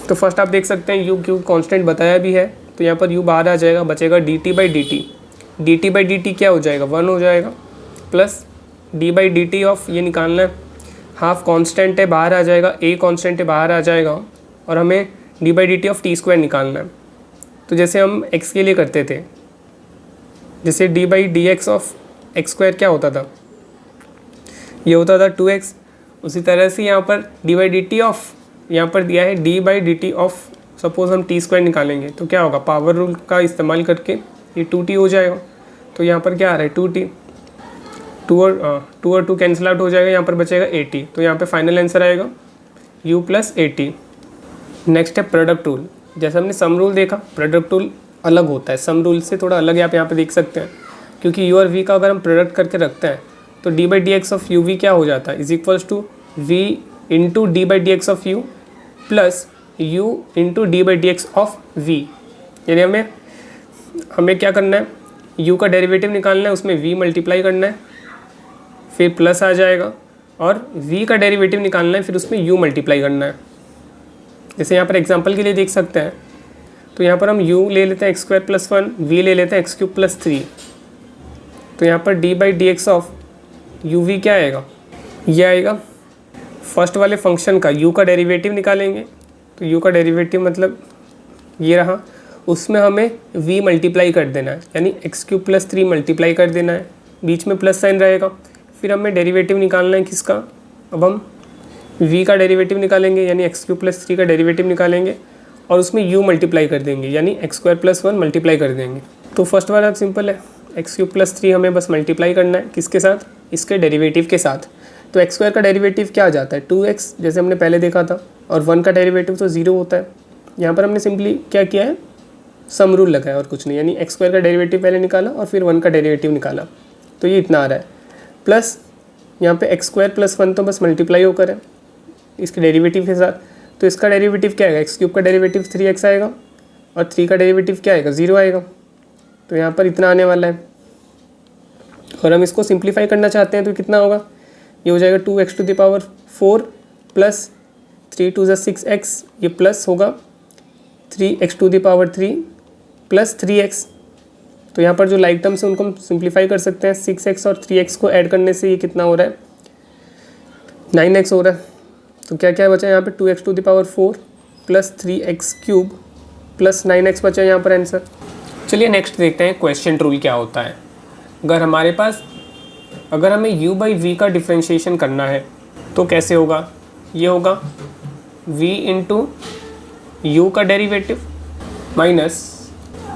तो फर्स्ट आप देख सकते हैं यू क्यू कांस्टेंट बताया भी है, तो यहाँ पर u बाहर आ जाएगा, बचेगा dt by d T. D T by d T क्या हो जाएगा 1 हो जाएगा, plus d by d T of ये निकालना है, हाफ कांस्टेंट है बाहर आ जाएगा, a कांस्टेंट है बाहर आ जाएगा, और हमें D by d T of T square निकालना है। तो जैसे हम x के लिए करते थे, जैसे D by d x of x square क्या होता था, ये होता था 2x। उसी तरह से यहाँ पर D by d T of, यहाँ पर दिया है d by d T of, suppose हम टी स्क्वायर निकालेंगे तो क्या होगा, पावर रूल का इस्तेमाल करके ये 2t हो जाएगा। तो यहाँ पर क्या आ रहा है 2t, 2 और 2 कैंसिल आउट हो जाएगा, यहाँ पर बचेगा 80। तो यहाँ पे फाइनल आंसर आएगा u प्लस 80। नेक्स्ट है प्रोडक्ट रूल। जैसे हमने सम रूल देखा, प्रोडक्ट रूल अलग होता है, सम रूल से थोड़ा अलग है, आप यहाँ पे देख सकते हैं। क्योंकि u और v का अगर हम प्रोडक्ट करके रखते हैं तो d by d x of u v क्या हो जाता है, is equals to v into d by d x of u plus u into d by d x of v। यानी हमें क्या करना है, u का डेरिवेटिव निकालना है, उसमें v मल्टीप्लाई करना है, फिर प्लस आ जाएगा, और v का डेरिवेटिव निकालना है, फिर उसमें u मल्टीप्लाई करना है। जैसे यहाँ पर एग्जांपल के लिए देख सकते हैं, तो यहाँ पर हम u ले लेते हैं एक्स स्क्वायर प्लस 1, v ले लेते हैं एक्स क्यूब प्लस 3। तो यहाँ पर d by d x of u v क्या आएगा, ये आएगा। फर्स्ट वाले फंक्शन का u का डेरिवेटिव निकालेंगे, तो u का डेरिवेटिव मतलब ये रहा, उसमें हमें v मल्टीप्लाई कर देना है, यानी एक्स क्यूब प्लस 3 मल्टीप्लाई कर देना है, बीच में प्लस साइन रहेगा। फिर हमें डेरिवेटिव निकालना है किसका, अब हम v का डेरिवेटिव निकालेंगे, यानी एक्स क्यूब प्लस 3 का डेरिवेटिव निकालेंगे, और उसमें u मल्टीप्लाई कर देंगे, यानी एक्स स्क्वायर प्लस 1 मल्टीप्लाई कर देंगे। तो फर्स्ट वाला सिंपल है, एक्स क्यूब प्लस 3 हमें बस मल्टीप्लाई करना है, किसके साथ, इसके डेरिवेटिव के साथ। तो एक्स स्क्वायर का डेरिवेटिव क्या आ जाता है 2x, जैसे हमने पहले देखा था, और 1 का डेरिवेटिव तो 0 होता है। यहाँ पर हमने सिंपली क्या किया है, सम रूल लगाया और कुछ नहीं, यानी एक्स स्क्वायर का डेरिवेटिव पहले निकाला और फिर 1 का डेरिवेटिव निकाला, तो ये इतना आ रहा है। प्लस यहाँ पे एक्स स्क्वायर प्लस 1 तो बस मल्टीप्लाई होकर है इसके डेरिवेटिव के साथ, तो इसका डेरिवेटिव क्या आएगा, एक्स क्यूब का डेरिवेटिव 3x आएगा, और 3 का डेरिवेटिव क्या आएगा, 0 आएगा। तो यहाँ पर इतना आने वाला है, और हम इसको सिंप्लीफाई करना चाहते हैं तो कितना होगा, ये हो जाएगा 2x to the power 4 plus 3 twos 6x, ये प्लस होगा 3x to the power 3 plus 3x। तो यहाँ पर जो लाइक टर्म्स है उनको हम सिंप्लीफाई कर सकते हैं, 6x और 3x को ऐड करने से ये कितना हो रहा है, 9x हो रहा है। तो क्या क्या बचा यहाँ पे, 2x to the power 4 plus 3x cube plus 9x बचा यहाँ पर आंसर। चलिए नेक्स्ट देखते हैं क्वेश्चन रूल क्या होता है। अगर हमें u बाई वी का डिफ्रेंशिएशन करना है तो कैसे होगा, ये होगा v इंटू यू का derivative minus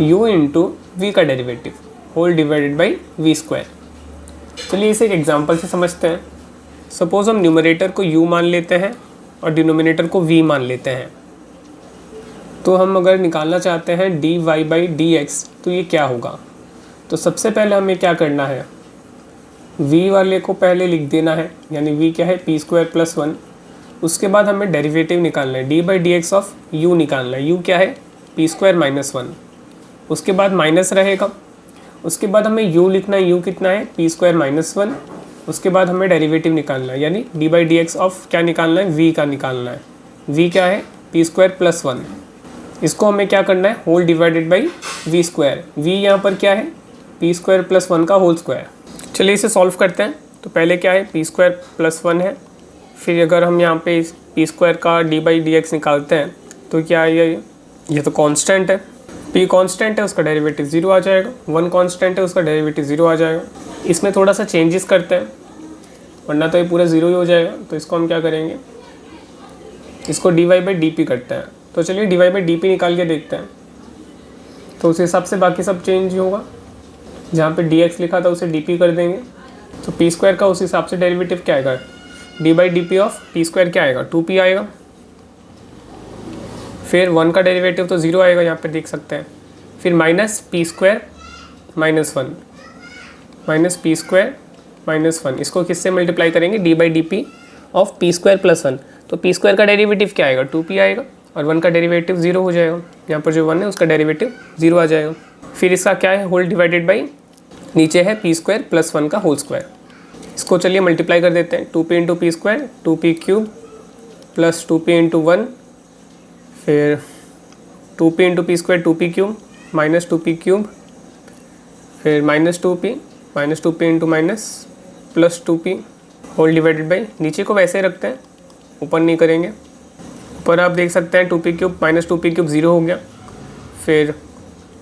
u into v का derivative whole divided by v square. चलिए इसे एक एग्जांपल से समझते हैं। सपोज हम न्यूमरेटर को u मान लेते हैं और डिनोमिनेटर को v मान लेते हैं। तो हम अगर निकालना चाहते हैं dy बाई डी एक्स, तो ये क्या होगा। तो सबसे पहले हमें क्या करना है, v वाले को पहले लिख देना है, यानी v क्या है पी स्क्वायर प्लस 1। उसके बाद हमें डेरिवेटिव निकालना है, d by d x of u निकालना है, u क्या है पी स्क्वायर माइनस 1। उसके बाद माइनस रहेगा, उसके बाद हमें u लिखना है, u कितना है पी स्क्वायर माइनस 1। उसके बाद हमें डेरिवेटिव निकालना है, यानी D by d x of क्या निकालना है, v का निकालना है, v क्या है पी स्क्वायर प्लस 1। इसको हमें क्या करना है, whole divided by v square. v यहाँ पर क्या है पी स्क्वायर प्लस 1 का होल स्क्वायर। चलिए इसे सॉल्व करते हैं। तो पहले क्या है पी स्क्वायर प्लस 1 है, फिर अगर हम यहाँ पे पी स्क्वायर का डी बाई डी एक्स निकालते हैं तो क्या है, ये तो कांस्टेंट है, p कांस्टेंट है उसका डेरिवेटिव 0 आ जाएगा, 1 कांस्टेंट है उसका डेरिवेटिव 0 आ जाएगा। इसमें थोड़ा सा चेंजेस करते हैं वरना तो ये पूरा 0 ही हो जाएगा। तो इसको हम क्या करेंगे, इसको d y by d p करते हैं। तो चलिए d y by d p निकाल के देखते हैं। तो उस हिसाब से बाकी सब चेंज होगा, जहाँ पे डी एक्स लिखा था उसे डी पी कर देंगे। तो पी स्क्वायर का उस हिसाब से डेरिवेटिव क्या आएगा, d by d P of P square क्या आएगा 2p आएगा। फिर 1 का डेरिवेटिव तो 0 आएगा, यहाँ पे देख सकते हैं। फिर minus P square minus 1 minus P square minus 1, इसको किससे मल्टीप्लाई करेंगे, D by d P of P square plus 1। तो पी स्क्वायर का डेरिवेटिव क्या आएगा 2p आएगा, और 1 का डेरिवेटिव 0 हो जाएगा। यहाँ पर जो 1 है उसका डेरिवेटिव 0 आ जाएगा। फिर इसका क्या है, होल डिवाइडेड बाई नीचे है पी स्क्वायर प्लस 1 का होल स्क्वायर। इसको चलिए मल्टीप्लाई कर देते हैं, 2p into p square 2p cube plus 2p into 1, फिर 2p into p square 2p cube minus 2p cube, फिर minus 2p into minus plus 2p whole divided by, नीचे को वैसे ही रखते हैं ऊपर नहीं करेंगे, ऊपर आप देख सकते हैं 2p cube minus 2p cube 0 हो गया, फिर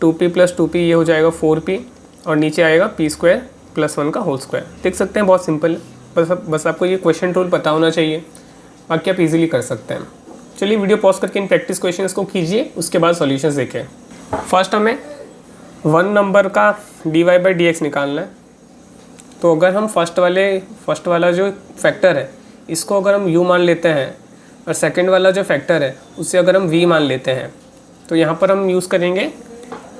2p प्लस 2p ये हो जाएगा 4p, और नीचे आएगा p स्क्वायर प्लस 1 का होल स्क्वायर। देख सकते हैं बहुत सिंपल है, बस आपको ये क्वेश्चन रूल पता होना चाहिए, बाकी आप इजीली कर सकते हैं। चलिए वीडियो पॉज करके इन प्रैक्टिस क्वेश्चंस को कीजिए, उसके बाद सॉल्यूशंस देखें। फर्स्ट हमें 1 नंबर का dy/dx निकालना है। तो अगर हम फर्स्ट वाला जो फैक्टर है इसको अगर हम u मान लेते हैं, और सेकंड वाला जो फैक्टर है उसे अगर हम v मान लेते हैं, तो यहाँ पर हम यूज़ करेंगे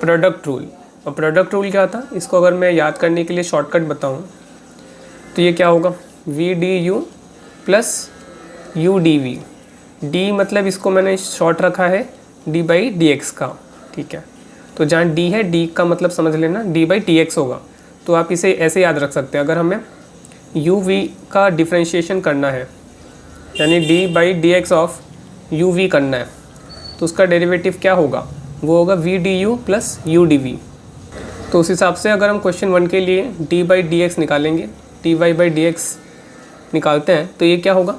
प्रोडक्ट रूल। और प्रोडक्ट रूल क्या था, इसको अगर मैं याद करने के लिए शॉर्टकट बताऊँ तो ये क्या होगा, v du plus u dv। d मतलब इसको मैंने शॉर्ट रखा है d/dx का, ठीक है। तो जहाँ d है, d का मतलब समझ लेना d/dx होगा। तो आप इसे ऐसे याद रख सकते हैं, अगर हमें uv का डिफ्रेंशिएशन करना है, यानी d/dx ऑफ uv करना है, तो उसका डेरिवेटिव क्या होगा, वो होगा v du plus u dv। तो उस हिसाब से अगर हम क्वेश्चन 1 के लिए d/dx निकालेंगे, dy/dx निकालते हैं, तो ये क्या होगा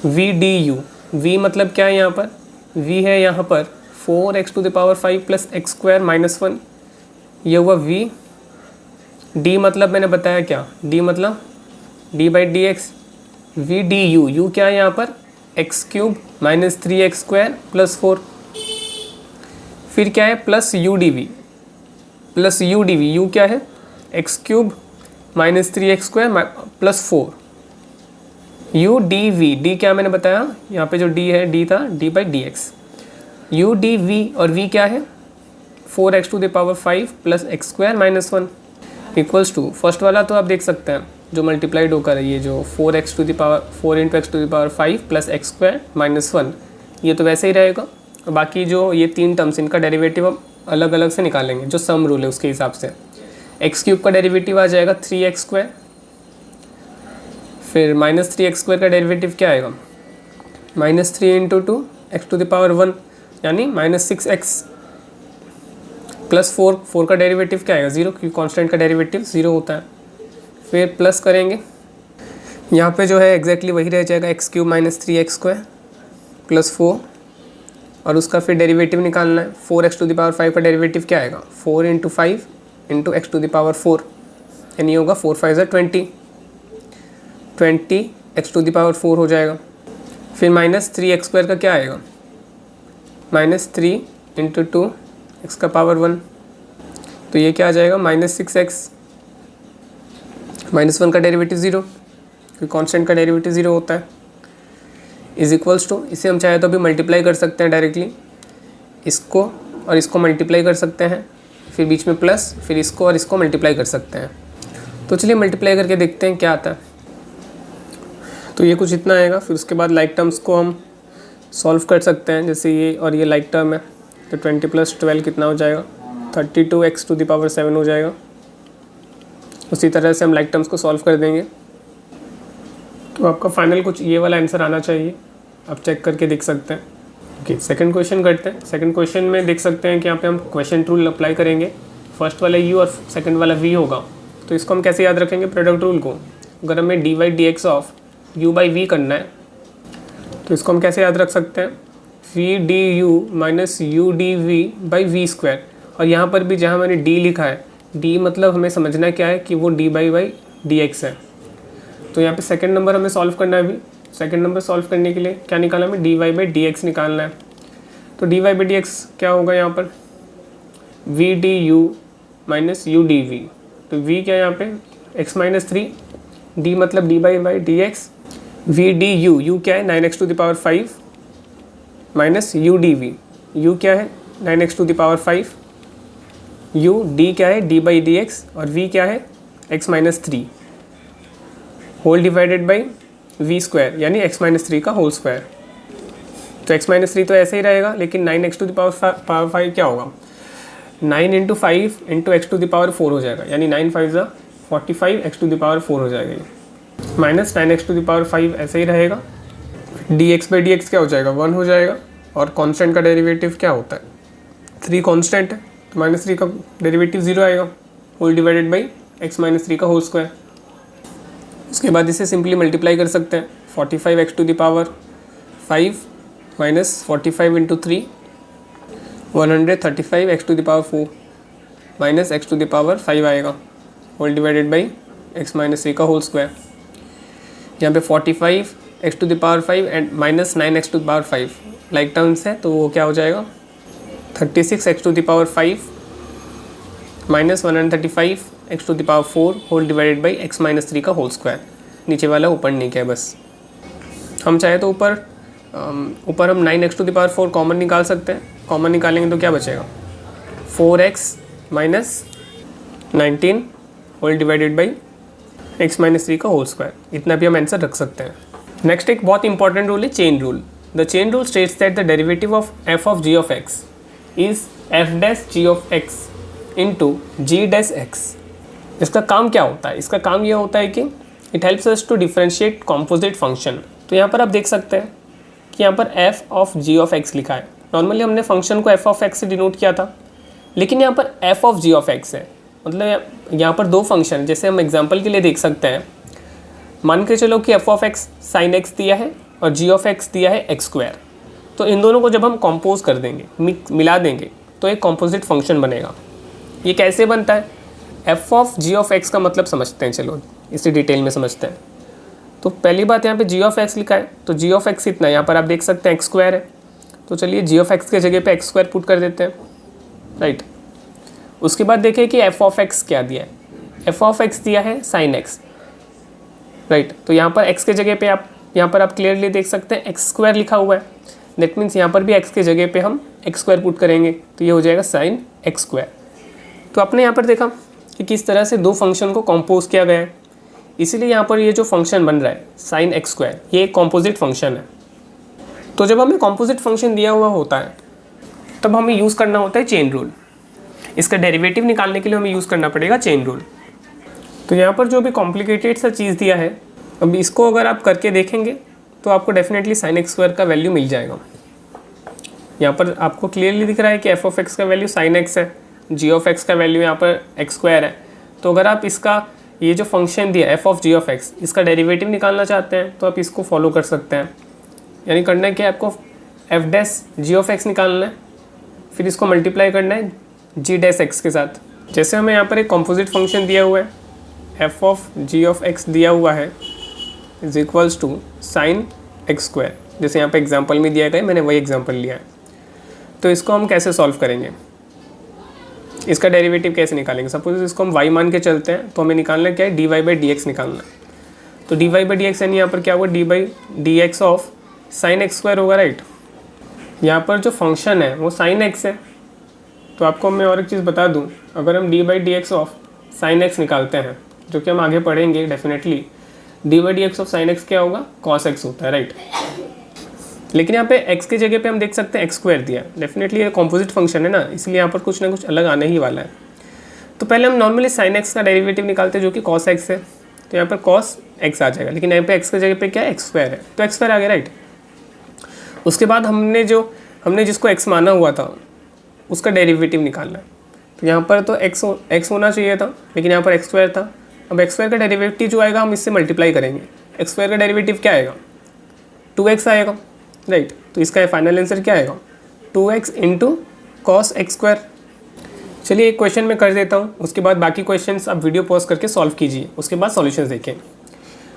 v du। v मतलब क्या है यहाँ पर, v है यहाँ पर 4x⁵ plus x square minus 1, ये हुआ v। d मतलब मैंने बताया क्या, d मतलब d/dx, v du, u क्या है यहाँ पर x³ minus 3x square plus 4, फिर क्या है plus u dv, plus u dv, u क्या है x³ minus 3x square plus 4, u dv, d क्या मैंने बताया यहाँ पे जो d है, d था d/dx, u dv और v क्या है 4x⁵ plus x square minus 1 equals to, first वाला तो आप देख सकते हैं जो मल्टीप्लाइड होकर है, ये जो 4 × x⁵ plus x square minus 1, ये तो वैसे ही रहेगा। और बाकी जो ये 3 टर्म्स, इनका डेरिवेटिव हम अलग अलग से निकालेंगे, जो सम रूल है उसके हिसाब से। x³ का डेरिवेटिव आ जाएगा 3x स्क्वायर, फिर माइनस 3x स्क्वायर का डेरिवेटिव क्या आएगा, माइनस 3 × 2 x⁴ यानी माइनस 6x प्लस 4 का डेरिवेटिव क्या आएगा 0, क्योंकि कांस्टेंट का डेरिवेटिव 0 होता है। फिर प्लस करेंगे, यहाँ पे जो है एग्जैक्टली वही रह जाएगा x³ minus 3x square plus 4, और उसका फिर डेरिवेटिव निकालना है। 4x⁵ का डेरिवेटिव क्या आएगा 4 × 5 × x⁴, यानी होगा 4 × 5 = 20 x⁴ हो जाएगा। फिर माइनस 3x स्क्वायर का क्या आएगा, माइनस 3 × 2 x⁻1, तो ये क्या आ जाएगा माइनस 6x, माइनस 1 का डेरिवेटिव 0, क्योंकि कांस्टेंट का डेरिवेटिव 0 होता है, इज इक्वल्स टू, इसे हम चाहे तो अभी मल्टीप्लाई कर सकते हैं डायरेक्टली, इसको और इसको मल्टीप्लाई कर सकते हैं, फिर बीच में प्लस, फिर इसको और इसको मल्टीप्लाई कर सकते हैं। तो चलिए मल्टीप्लाई करके देखते हैं क्या आता है। तो ये कुछ इतना आएगा, फिर उसके बाद लाइक टर्म्स को हम सॉल्व कर सकते हैं, जैसे ये और ये लाइक टर्म है, तो 20 + 12 कितना हो जाएगा 32x⁷ हो जाएगा। उसी तरह से हम लाइक टर्म्स को सॉल्व कर देंगे, तो आपका फाइनल कुछ ये वाला आंसर आना चाहिए, आप चेक करके देख सकते हैं। ओके, सेकंड क्वेश्चन करते हैं। सेकंड क्वेश्चन में देख सकते हैं कि यहाँ पे हम क्वेश्चन रूल अप्लाई करेंगे। फर्स्ट वाला u और सेकंड वाला v होगा, तो इसको हम कैसे याद रखेंगे प्रोडक्ट रूल को। अगर हमें dy/dx ऑफ u/v करना है, तो इसको हम कैसे याद रख सकते हैं, v du minus u dv/v square. और यहाँ पर भी जहाँ मैंने d लिखा है, d मतलब हमें समझना क्या है कि वो dy/dx है। तो यहाँ पे सेकंड नंबर हमें सॉल्व करना है। अभी सेकंड नंबर सॉल्व करने के लिए क्या निकालना है, हमें dy/dx निकालना है। तो dy/dx क्या होगा यहाँ पर, v du minus u dv। तो v क्या है यहाँ पे x-3, d मतलब dy/dx, v du, u क्या है 9x⁵ minus u dv, u क्या है 9x⁵, u d क्या है d/dx, और v क्या है x-3 whole divided by v square, यानी x-3 का होल स्क्वायर। तो x-3 तो ऐसे ही रहेगा, लेकिन 9x⁵ क्या होगा, 9 × 5 × x⁴ हो जाएगा, यानी 9 × 5 = 45 x⁴ हो जाएगा, माइनस 9x⁵ ऐसे ही रहेगा। dx/dx क्या हो जाएगा 1 हो जाएगा, और कांस्टेंट का डेरिवेटिव क्या होता है 3 कांस्टेंट है, तो -3 का डेरिवेटिव 0 आएगा, होल डिवाइडेड बाई x-3 का होल स्क्वायर। उसके बाद इसे सिंपली मल्टीप्लाई कर सकते हैं, 45 x⁵ minus 45 into 3 135 x to the power 4 minus x to the power 5 आएगा whole divided by x minus 3 का होल स्क्वायर। यहाँ पे 45 x to the power 5 and minus 9 x to the power 5 like terms है, तो वो क्या हो जाएगा 36 x to the power 5 minus 135 x to the power 4 whole divided by x minus 3 का होल स्क्वायर। नीचे वाला ऊपर नहीं किया बस। हम चाहे तो ऊपर हम 9 x to the power 4 common निकाल सकते हैं। कॉमन निकालेंगे तो क्या बचेगा 4x minus 19 whole divided by x minus 3 का होल स्क्वायर। इतना भी हम आंसर रख सकते हैं। नेक्स्ट एक बहुत इंपॉर्टेंट रूल है chain rule. The chain rule states that the derivative of f of g of x is f dash g of x into g dash x. इसका काम क्या होता है? इसका काम यह होता है कि it helps us to differentiate composite function. तो यहाँ पर आप देख सकते हैं कि यहाँ पर f of g of x लिखा है। नॉर्मली हमने फंक्शन को एफ ऑफ एक्स से डिनोट किया था, लेकिन यहाँ पर f of g of x है। मतलब यहाँ पर दो फंक्शन, जैसे हम एग्जांपल के लिए देख सकते हैं, मान के चलो कि F of x sine x दिया है और जी ऑफ एक्स दिया है एक्स स्क्वायर। तो इन दोनों को जब हम कंपोज कर देंगे, मिला देंगे, तो एक कॉम्पोजिट फंक्शन बनेगा। ये कैसे बनता है? F of g of x का मतलब समझते हैं, चलो इसी डिटेल में समझते हैं। तो पहली बात यहाँ पे जी ऑफ एक्स लिखा है, तो जी ऑफ एक्स इतना, यहाँ पर आप देख सकते हैं एक्स स्क्वायर है, तो चलिए जी ऑफ एक्स के जगह पे एक्स स्क्वायर पुट कर देते हैं, राइट। उसके बाद देखिए कि एफ ऑफ एक्स क्या दिया है। एफ ऑफ एक्स दिया है साइन एक्स, राइट। तो यहाँ पर एक्स के जगह पे आप क्लियरली देख सकते हैं एक्स स्क्वायर लिखा हुआ है। दैट मीन्स यहाँ पर भी एक्स के जगह पे हम एक्स स्क्वायर पुट करेंगे, तो ये हो जाएगा साइन एक्स स्क्वायर। तो आपने यहाँ पर देखा कि किस तरह से दो फंक्शन को कंपोज किया गया है। इसीलिए यहाँ पर ये जो फंक्शन बन रहा है साइन एक्स स्क्वायर, ये एक कॉम्पोजिट फंक्शन है। तो जब हमें कॉम्पोजिट फंक्शन दिया हुआ होता है तब हमें यूज़ करना होता है चेन रूल। इसका डेरिवेटिव निकालने के लिए हमें यूज़ करना पड़ेगा चेन रूल। तो यहाँ पर जो भी कॉम्प्लिकेटेड सा चीज़ दिया है, अब इसको अगर आप करके देखेंगे तो आपको डेफिनेटली साइन एक्स स्क्वायर का वैल्यू मिल जाएगा। यहाँ पर आपको क्लियरली दिख रहा है कि एफ ऑफ एक्स का वैल्यू साइन एक्स है, जी ऑफ एक्स का वैल्यू यहाँ पर एक्स स्क्वायर है। तो अगर आप इसका ये जो फंक्शन दिया f of g of x, इसका डेरिवेटिव निकालना चाहते हैं तो आप इसको फॉलो कर सकते हैं। यानी करना है कि आपको f dash g of x निकालना है, फिर इसको मल्टीप्लाई करना है जी डैश एक्स के साथ। जैसे हमें यहाँ पर एक कॉम्पोजिट फंक्शन दिया हुआ है, f of g of x दिया हुआ है is equals to sine x square. जैसे यहाँ पे एग्जांपल में दिया गया है, मैंने वही एग्जांपल लिया है। तो इसको हम कैसे सॉल्व करेंगे, इसका डेरिवेटिव कैसे निकालेंगे? सपोज इसको हम y मान के चलते हैं, तो हमें निकालना क्या है, d y by d x निकालना है। तो d y by d x यानी यहाँ पर क्या होगा, d by d x of sine x square होगा, राइट। यहाँ पर जो फंक्शन है वो साइन एक्स है। तो आपको मैं और एक चीज़ बता दूँ, अगर हम D by d x of sine x निकालते हैं, जो कि हम आगे पढ़ेंगे definitely, D by d x of sine x क्या होगा, कॉस एक्स होता है, राइट। लेकिन यहाँ पे x के जगह पे हम देख सकते हैं एक्स स्क्वायर दिया। डेफिनेटली ये कॉम्पोजिट फंक्शन है ना, इसलिए यहाँ पर कुछ ना कुछ अलग आने ही वाला है। तो पहले हम नॉर्मली साइन एक्स का डेरिवेटिव निकालते हैं, जो कि कॉस एक्स है। तो यहाँ पर कॉस एक्स आ जाएगा, लेकिन यहाँ पे एक्स के जगह पे क्या है, एक्स स्क्वायर है, तो एक्स स्क्वायर आ गया, राइट। उसके बाद हमने जिसको एक्स माना हुआ था उसका डेरिवेटिव निकालना है। तो यहाँ पर तो एक्स होना चाहिए था, लेकिन यहाँ पर एक्स स्क्वायर था। अब एक्स स्क्वायर का डेरिवेटिव जो आएगा हम इससे मल्टीप्लाई करेंगे। एक्स स्क्वायर का डेरिवेटिव क्या आएगा, 2x आएगा, राइट। तो इसका फाइनल आंसर क्या आएगा, 2x into cos x square. चलिए एक क्वेश्चन मैं कर देता हूँ, उसके बाद बाकी क्वेश्चंस आप वीडियो पॉज करके सॉल्व कीजिए, उसके बाद सॉल्यूशंस देखें।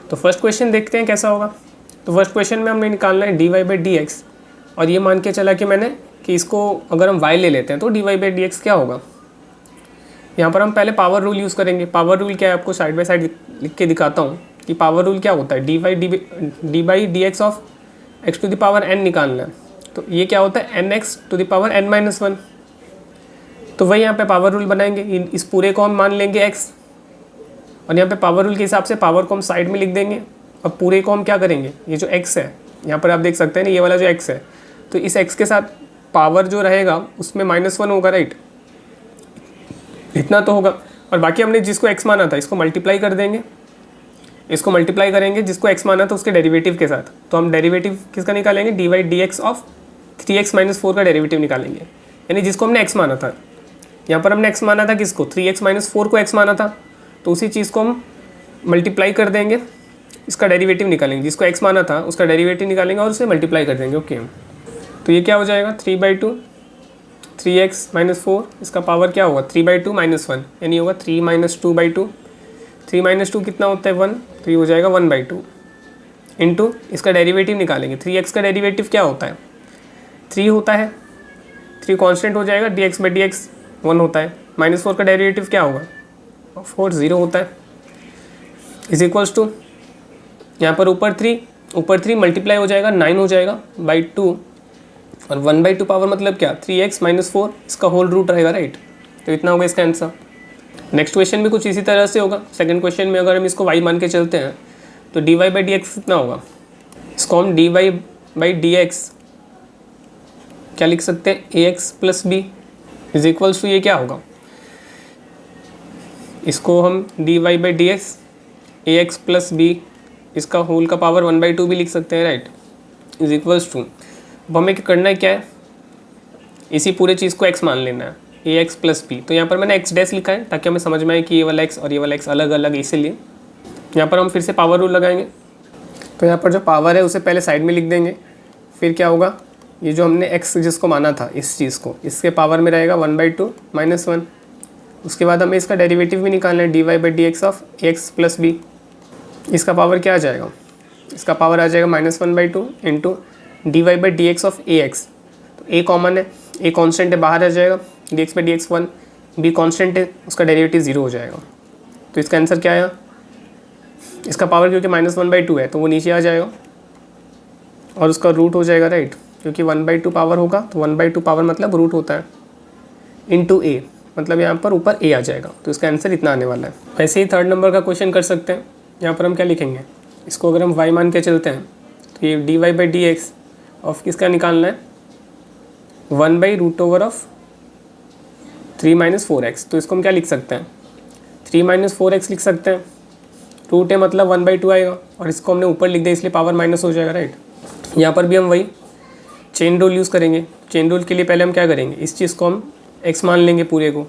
तो फर्स्ट क्वेश्चन देखते हैं कैसा होगा। तो फर्स्ट क्वेश्चन में हमने निकालना है d y by d x, और ये मान के चला कि इसको अगर हम y ले लेते हैं तो d y by d x क्या होगा। यहाँ पर हम पहले पावर रूल यूज़ करेंगे। पावर रूल क्या है, आपको साइड बाई साइड लिख के दिखाता हूँ कि पावर रूल क्या होता है। D by d x of x to the power n निकालना है, तो ये क्या होता है, n x to the power n minus 1। तो वही यहाँ पे पावर रूल बनाएंगे, इस पूरे को हम मान लेंगे x, और यहाँ पे पावर रूल के हिसाब से पावर को हम साइड में लिख देंगे, और पूरे को हम क्या करेंगे, ये जो x है यहाँ पर आप देख सकते हैं ना, ये वाला जो x है, तो इस x के साथ पावर जो रहेगा उसमें -1 होगा, राइट। इतना तो होगा, और बाकी हमने जिसको x माना था इसको मल्टीप्लाई कर देंगे, इसको मल्टीप्लाई करेंगे जिसको x माना था उसके डेरिवेटिव के साथ। तो हम डेरिवेटिव किसका निकालेंगे, d y d x of 3x - 4 का डेरिवेटिव निकालेंगे। यानी जिसको हमने x माना था, यहाँ पर हमने x माना था किसको, 3x - 4 को x माना था, तो उसी चीज़ को हम मल्टीप्लाई कर देंगे, इसका डेरिवेटिव निकालेंगे। जिसको x माना था उसका डेरिवेटिव निकालेंगे और उसे मल्टीप्लाई कर देंगे, ओके। तो ये क्या हो जाएगा 3/2, 3x - 4, इसका पावर क्या होगा 3/2 - 1, यानी होगा 3 - 2/2। 3 - 2 कितना होता है 1, तो ये हो जाएगा 1/2 इंटू इसका डेरिवेटिव निकालेंगे। 3x का डेरिवेटिव क्या होता है 3 होता है, 3 कांस्टेंट हो जाएगा, dx/dx 1 होता है। -4 का डेरिवेटिव क्या होगा 4 0 होता है, इज इक्वल्स टू यहाँ पर ऊपर 3 मल्टीप्लाई हो जाएगा 9 हो जाएगा बाई 2, और 1/2 पावर मतलब क्या 3x - 4, इसका होल रूट रहेगा राइट। तो इतना होगा इसका आंसर। नेक्स्ट क्वेश्चन भी कुछ इसी तरह से होगा। सेकंड क्वेश्चन में अगर हम इसको y मान के चलते हैं तो dy/dx कितना होगा, इसको हम dy/dx क्या लिख सकते हैं ax + b is equals to ये क्या होगा, इसको हम dy/dx ax + b इसका होल का पावर 1/2 भी लिख सकते हैं राइट, इज इक्वल्स टू। अब हमें करना है क्या है, इसी पूरे चीज़ को x मान लेना है ax + b। तो यहाँ पर मैंने x डैश लिखा है ताकि हमें समझ में आए कि ये वाला x और ये वाला x अलग अलग, इसीलिए यहाँ पर हम फिर से पावर रूल लगाएंगे। तो यहाँ पर जो पावर है उसे पहले साइड में लिख देंगे, फिर क्या होगा ये जो हमने x जिसको माना था इस चीज़ को, इसके पावर में रहेगा 1/2 - 1। उसके बाद हमें इसका डेरिवेटिव भी निकालना है dy/dx ऑफ ax + b। इसका पावर क्या आ जाएगा, इसका पावर आ जाएगा -1/2 इंटू dy/dx ऑफ ax। तो a कॉमन है, a कांस्टेंट है बाहर आ जाएगा, dx/dx 1, b कांस्टेंट है उसका डेरिवेटिव 0 हो जाएगा। तो इसका आंसर क्या आया, इसका पावर क्योंकि -1/2 है तो वो नीचे आ जाएगा और उसका रूट हो जाएगा राइट, क्योंकि 1/2 पावर होगा तो 1/2 पावर मतलब रूट होता है इंटू a, मतलब यहाँ पर ऊपर a आ जाएगा। तो इसका आंसर इतना आने वाला है। वैसे ही थर्ड नंबर का क्वेश्चन कर सकते हैं। यहाँ पर हम क्या लिखेंगे, इसको अगर हम y मान के चलते हैं तो ये dy/dx ऑफ किसका निकालना है 1/√ओवर ऑफ 3 - 4x। तो इसको हम क्या लिख सकते हैं 3 - 4x लिख सकते हैं, रूट है मतलब 1/2 आएगा, और इसको हमने ऊपर लिख दिया इसलिए पावर माइनस हो जाएगा राइट। यहाँ पर भी हम वही चेन रूल यूज़ करेंगे। चेन रूल के लिए पहले हम क्या करेंगे, इस चीज़ को हम x मान लेंगे पूरे को।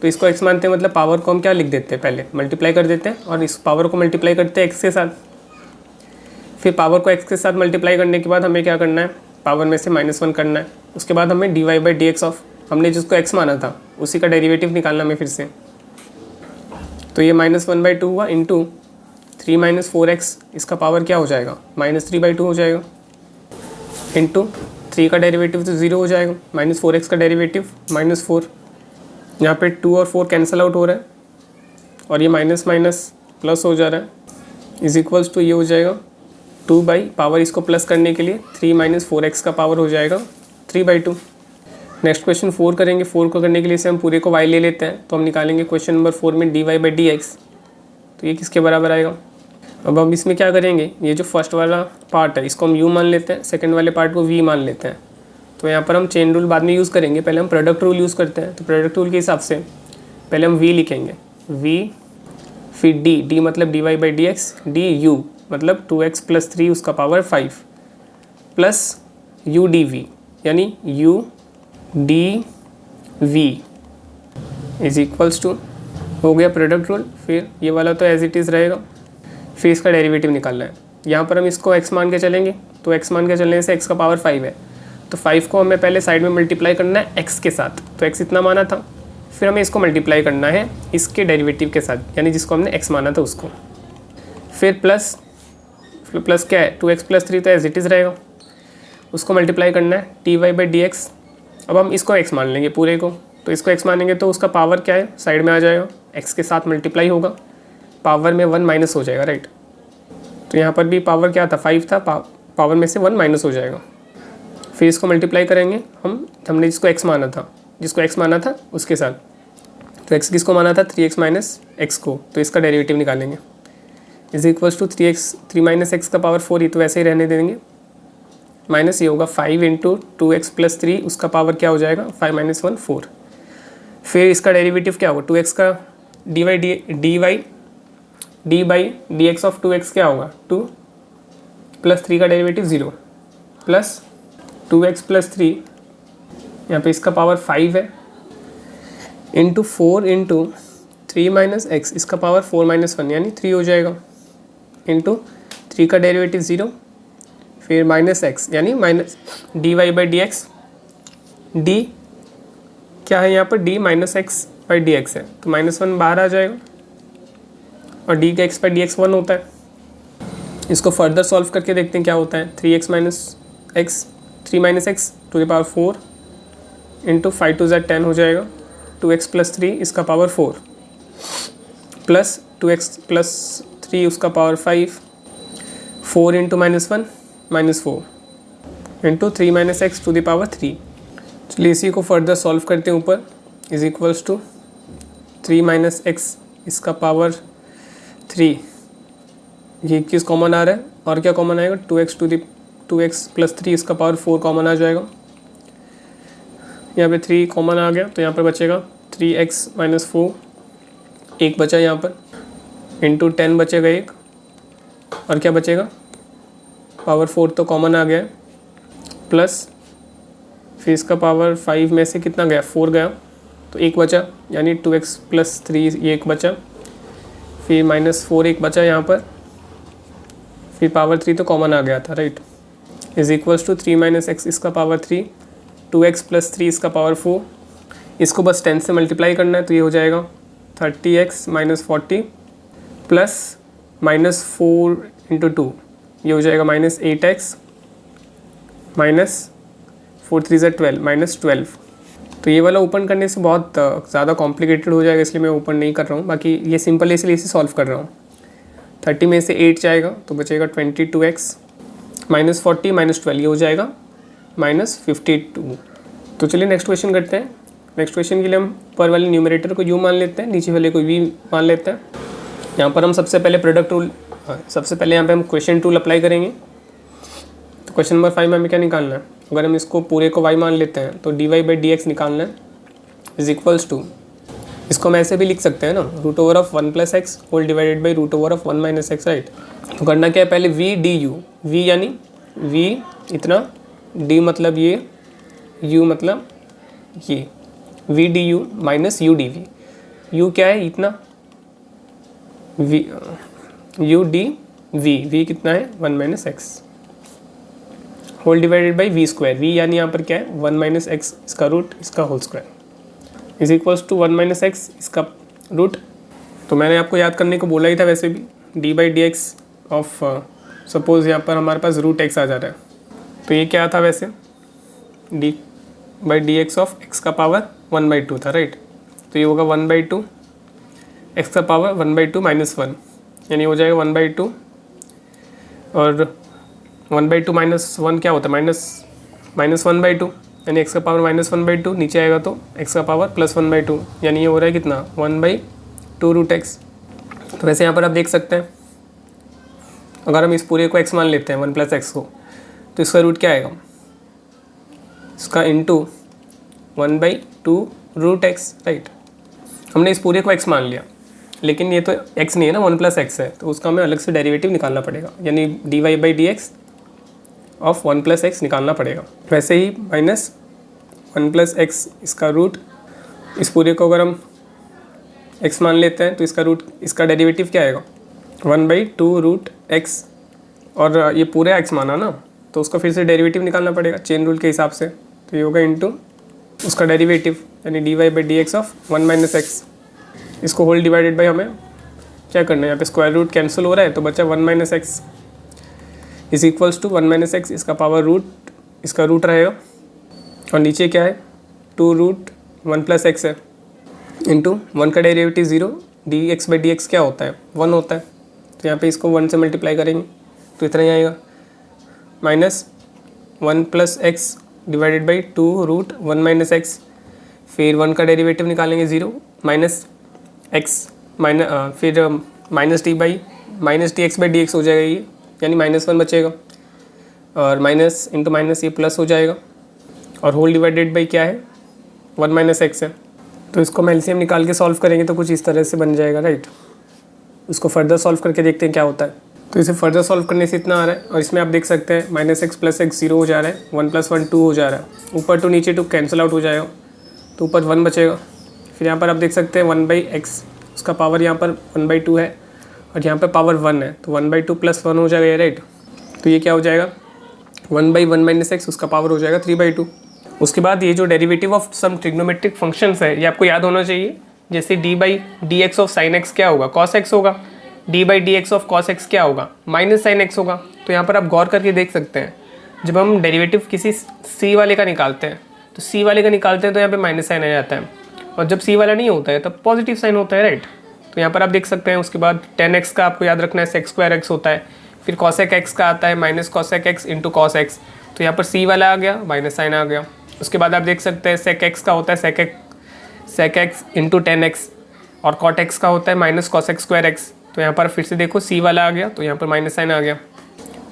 तो इसको x मानते हैं मतलब पावर को हम क्या लिख देते हैं, पहले मल्टीप्लाई कर देते हैं और इस पावर को मल्टीप्लाई करते हैं x के साथ। फिर पावर को x के साथ मल्टीप्लाई करने के बाद हमें क्या करना है, पावर में से -1 करना है। उसके बाद हमें dy/dx ऑफ हमने जिसको x माना था उसी का डेरिवेटिव निकालना हमें फिर से। तो ये -1/2 हुआ इंटू 3 - 4x, इसका पावर क्या हो जाएगा -3/2 हो जाएगा इंटू 3 का डेरिवेटिव तो 0 हो जाएगा, -4x का डेरिवेटिव -4। यहाँ पे 2 और 4 कैंसिल आउट हो रहा है और ये माइनस प्लस हो जा रहा है, इज इक्वल्स टू ये हो जाएगा 2 पावर इसको प्लस करने के लिए 3 - 4x का पावर हो जाएगा 3/2। नेक्स्ट क्वेश्चन 4 करेंगे। 4 को करने के लिए से हम पूरे को y ले लेते हैं, तो हम निकालेंगे क्वेश्चन नंबर 4 में dy/dx। तो ये किसके बराबर आएगा। अब हम इसमें क्या करेंगे, ये जो फर्स्ट वाला पार्ट है इसको हम u मान लेते हैं, सेकंड वाले पार्ट को v मान लेते हैं। तो यहाँ पर हम चेन रूल बाद में यूज़ करेंगे, पहले हम प्रोडक्ट रूल यूज़ करते हैं। तो प्रोडक्ट रूल के हिसाब से पहले हम v लिखेंगे, v फिर d मतलब dy/dx, du मतलब 2x + 3 उसका पावर 5 प्लस u dv यानी u dv is equals to हो गया प्रोडक्ट रूल। फिर ये वाला तो एज इट इज़ रहेगा, फिर इसका डेरिवेटिव निकालना है। यहाँ पर हम इसको x मान के चलेंगे, तो x मान के चलने से x का पावर 5 है, तो 5 को हमें पहले साइड में मल्टीप्लाई करना है x के साथ। तो x इतना माना था, फिर हमें इसको मल्टीप्लाई करना है इसके डेरिवेटिव के साथ, यानी जिसको हमने x माना था उसको। फिर प्लस क्या है 2x + 3 तो एज इट इज़ रहेगा, उसको मल्टीप्लाई करना है dy/dx। अब हम इसको x मान लेंगे पूरे को, तो इसको x मानेंगे तो उसका पावर क्या है साइड में आ जाएगा, x के साथ मल्टीप्लाई होगा, पावर में 1 माइनस हो जाएगा राइट। तो यहाँ पर भी पावर क्या था 5 था, पावर में से 1 माइनस हो जाएगा। फिर इसको मल्टीप्लाई करेंगे हमने जिसको x माना था उसके साथ। तो x किसको माना था 3x - x को, तो इसका डेरिवेटिव निकालेंगे इज इक्वल्स टू 3 - x का पावर 4, ये तो वैसे ही रहने देंगे, माइनस ये होगा 5 × 2x + 3 उसका पावर क्या हो जाएगा 5 - 1 4। फिर इसका डेरिवेटिव क्या होगा 2x का d/dx ऑफ 2x क्या होगा 2 + 3 का डेरिवेटिव 0 प्लस 2x + 3 यहाँ पे इसका पावर 5 है इंटू 4 × 3 - x इसका पावर 4 - 1 यानी 3 हो जाएगा इंटू 3 का डेरिवेटिव 0, फिर माइनस एक्स यानी minus d y by d x, d क्या है यहाँ पर, d minus x by d x है तो -1 बाहर आ जाएगा और डी का एक्स बाई डी एक्स 1 होता है। इसको फर्दर सॉल्व करके देखते हैं क्या होता है। 3 minus x to the power 4 into 5 2 10 हो जाएगा, 2x प्लस 3 इसका पावर 4 प्लस 2x प्लस 3 उसका power 5, 4 into -1 -4 into 3 minus x to the power 3। चलिए इसी को फर्दर सॉल्व करते हैं। ऊपर is equals to 3 minus x इसका पावर 3, ये 21 कॉमन आ रहा है और क्या कॉमन आएगा, 2x प्लस 3 इसका पावर 4 कॉमन आ जाएगा। यहाँ पे 3 कॉमन आ गया तो यहाँ पर बचेगा 3x माइनस 4, एक बचा यहाँ पर, इंटू 10 बचेगा एक, और क्या बचेगा, पावर 4 तो कॉमन आ गया है, प्लस फिर इसका पावर 5 में से कितना गया, 4 गया तो एक बचा, यानी 2x प्लस 3 ये एक बचा, फिर -4 एक बचा यहाँ पर, फिर पावर 3 तो कॉमन आ गया था, right. Is equals to 3 minus x इसका पावर 3, 2x प्लस 3 इसका पावर 4, इसको बस 10 से मल्टीप्लाई करना है तो ये हो जाएगा 30x माइनस 40 प्लस -4 इंटू 2, ये हो जाएगा -8x माइनस 4 3 12 -12। तो ये वाला ओपन करने से बहुत ज़्यादा कॉम्प्लिकेटेड हो जाएगा, इसलिए मैं ओपन नहीं कर रहा हूँ। बाकी ये सिंपल है इसलिए इसे सॉल्व कर रहा हूँ। 30 में से 8 जाएगा तो बचेगा 22x माइनस 40 माइनस 12, ये हो जाएगा -52। तो चलिए नेक्स्ट क्वेश्चन करते हैं। नेक्स्ट क्वेश्चन के लिए हम ऊपर वाले न्यूमरेटर को u मान लेते हैं, नीचे वाले को v मान लेते हैं। यहाँ पर हम सबसे पहले प्रोडक्ट रूल, सबसे पहले यहाँ पे हम क्वेश्चन टूल अप्लाई करेंगे। तो क्वेश्चन नंबर 5 में हमें क्या निकालना है, अगर हम इसको पूरे को y मान लेते हैं तो dy बाई डी एक्स निकालना है, इज इक्वल्स टू, इसको हम ऐसे भी लिख सकते हैं ना, √1 plus x whole divided by √1 minus x, right. तो करना क्या है, पहले v डी यू, v यानी v इतना, d मतलब ये, u मतलब ये, v d u minus u d v, u क्या है इतना, v u डी v कितना है 1 minus x whole divided by v square, v यानी यहाँ पर क्या है 1 माइनस एक्स इसका रूट इसका whole square is equals to 1 minus x इसका रूट। तो मैंने आपको याद करने को बोला ही था वैसे भी, D by d x of suppose यहाँ पर हमारे पास √x आ जा रहा है, तो ये क्या था वैसे, D by d x of x का पावर 1/2 था, राइट। तो ये होगा 1/2 एक्स का पावर 1/2 माइनस 1, यानी हो जाएगा 1/2, और 1/2 माइनस 1 क्या होता है, माइनस 1/2, यानी एक्स का पावर -1/2, नीचे आएगा तो एक्स का पावर +1/2, यानी ये हो रहा है कितना 1/2 √x। तो वैसे यहाँ पर आप देख सकते हैं, अगर हम इस पूरे को x मान लेते हैं 1 प्लस एक्स को, तो इसका रूट क्या आएगा, इसका इंटू 1/2 √x, राइट। हमने इस पूरे को x मान लिया, लेकिन ये तो x नहीं है ना, 1 प्लस एक्स है, तो उसका हमें अलग से डेरिवेटिव निकालना पड़ेगा, यानी dy by d x of 1 plus x निकालना पड़ेगा। वैसे ही -1 प्लस एक्स इसका रूट, इस पूरे को अगर हम x मान लेते हैं तो इसका रूट, इसका डेरिवेटिव क्या आएगा 1/2 √x, और ये पूरे x माना ना, तो उसका फिर से डेरिवेटिव निकालना पड़ेगा चेन रूल के हिसाब से, तो ये होगा इंटू उसका डेरिवेटिव, यानी dy by d x of 1 minus x. इसको होल डिवाइडेड बाई हमें क्या करना है, यहाँ पे स्क्वायर रूट कैंसिल हो रहा है तो बचा 1 minus x is equals to 1 minus x इसका पावर रूट, इसका रूट रहेगा, और नीचे क्या है 2√1 प्लस एक्स है, इंटू 1 का derivative 0, D x by d x क्या होता है 1 होता है, तो यहाँ पे इसको 1 से मल्टीप्लाई करेंगे तो इतना ही आएगा, -1 plus x divided by 2√1 minus x, फिर 1 का डेरिवेटिव निकालेंगे 0, माइनस एक्स फिर minus D x by d x हो जाएगा ये, यानी -1 बचेगा, और माइनस इंटू माइनस ये प्लस हो जाएगा, और होल डिवाइडेड बाई क्या है 1 माइनस एक्स है। तो इसको हम एलसीएम निकाल के सॉल्व करेंगे तो कुछ इस तरह से बन जाएगा, राइट। उसको फर्दर सॉल्व करके देखते हैं क्या होता है। तो इसे फर्दर सॉल्व करने से इतना आ रहा है, और इसमें आप देख सकते हैं -x प्लस एक्स 0 हो जा रहा है, 1 + 1 2 हो जा रहा है, ऊपर 2 नीचे 2 कैंसिल आउट हो जाएगा, तो ऊपर 1 बचेगा। फिर यहाँ पर आप देख सकते हैं 1/x, उसका पावर यहाँ पर 1/2 है, और यहाँ पर पावर 1 है, तो 1/2 + 1 हो जाएगा, राइट। तो ये क्या हो जाएगा 1/1 - x उसका पावर हो जाएगा 3/2। उसके बाद ये जो derivative of some trigonometric functions है ये आपको याद होना चाहिए। जैसे d/dx ऑफ साइन एक्स क्या होगा, cos x होगा। d/dx ऑफ cos x क्या होगा, माइनस साइन एक्स होगा। तो यहाँ पर आप गौर करके देख सकते हैं, जब हम डेरिवेटिव किसी c वाले का निकालते हैं तो c वाले का निकालते हैं तो यहाँ पे माइनस साइन आ जाता है, और जब c वाला नहीं होता है तब पॉजिटिव साइन होता है, राइट। तो यहाँ पर आप देख सकते हैं। उसके बाद tan x का आपको याद रखना है sec² x होता है, फिर cosec x का आता है minus cosec x into cos x। तो यहाँ पर c वाला आ गया, माइनस साइन आ गया। उसके बाद आप देख सकते हैं sec x का होता है sec x into tan x, और cot x का होता है माइनस cosec² x। तो यहाँ पर फिर से देखो c वाला आ गया, तो यहाँ पर माइनस साइन आ गया।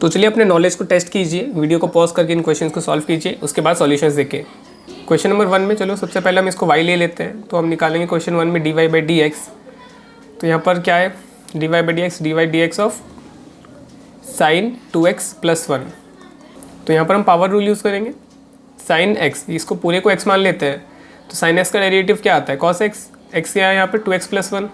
तो चलिए अपने नॉलेज को टेस्ट कीजिए, वीडियो को पॉज करके इन क्वेश्चंस को सॉल्व कीजिए, उसके बाद सॉल्यूशंस देखिए। क्वेश्चन नंबर 1 में चलो सबसे पहले हम इसको y ले लेते हैं। तो हम निकालेंगे क्वेश्चन 1 में dy/dx। तो यहाँ पर क्या है, dy/dx ऑफ sin 2x + 1। तो यहाँ पर हम पावर रूल यूज़ करेंगे। sin x, इसको पूरे को x मान लेते हैं, तो sin x का डेरिवेटिव क्या आता है, cos x। x क्या है यहाँ पर 2x + 1।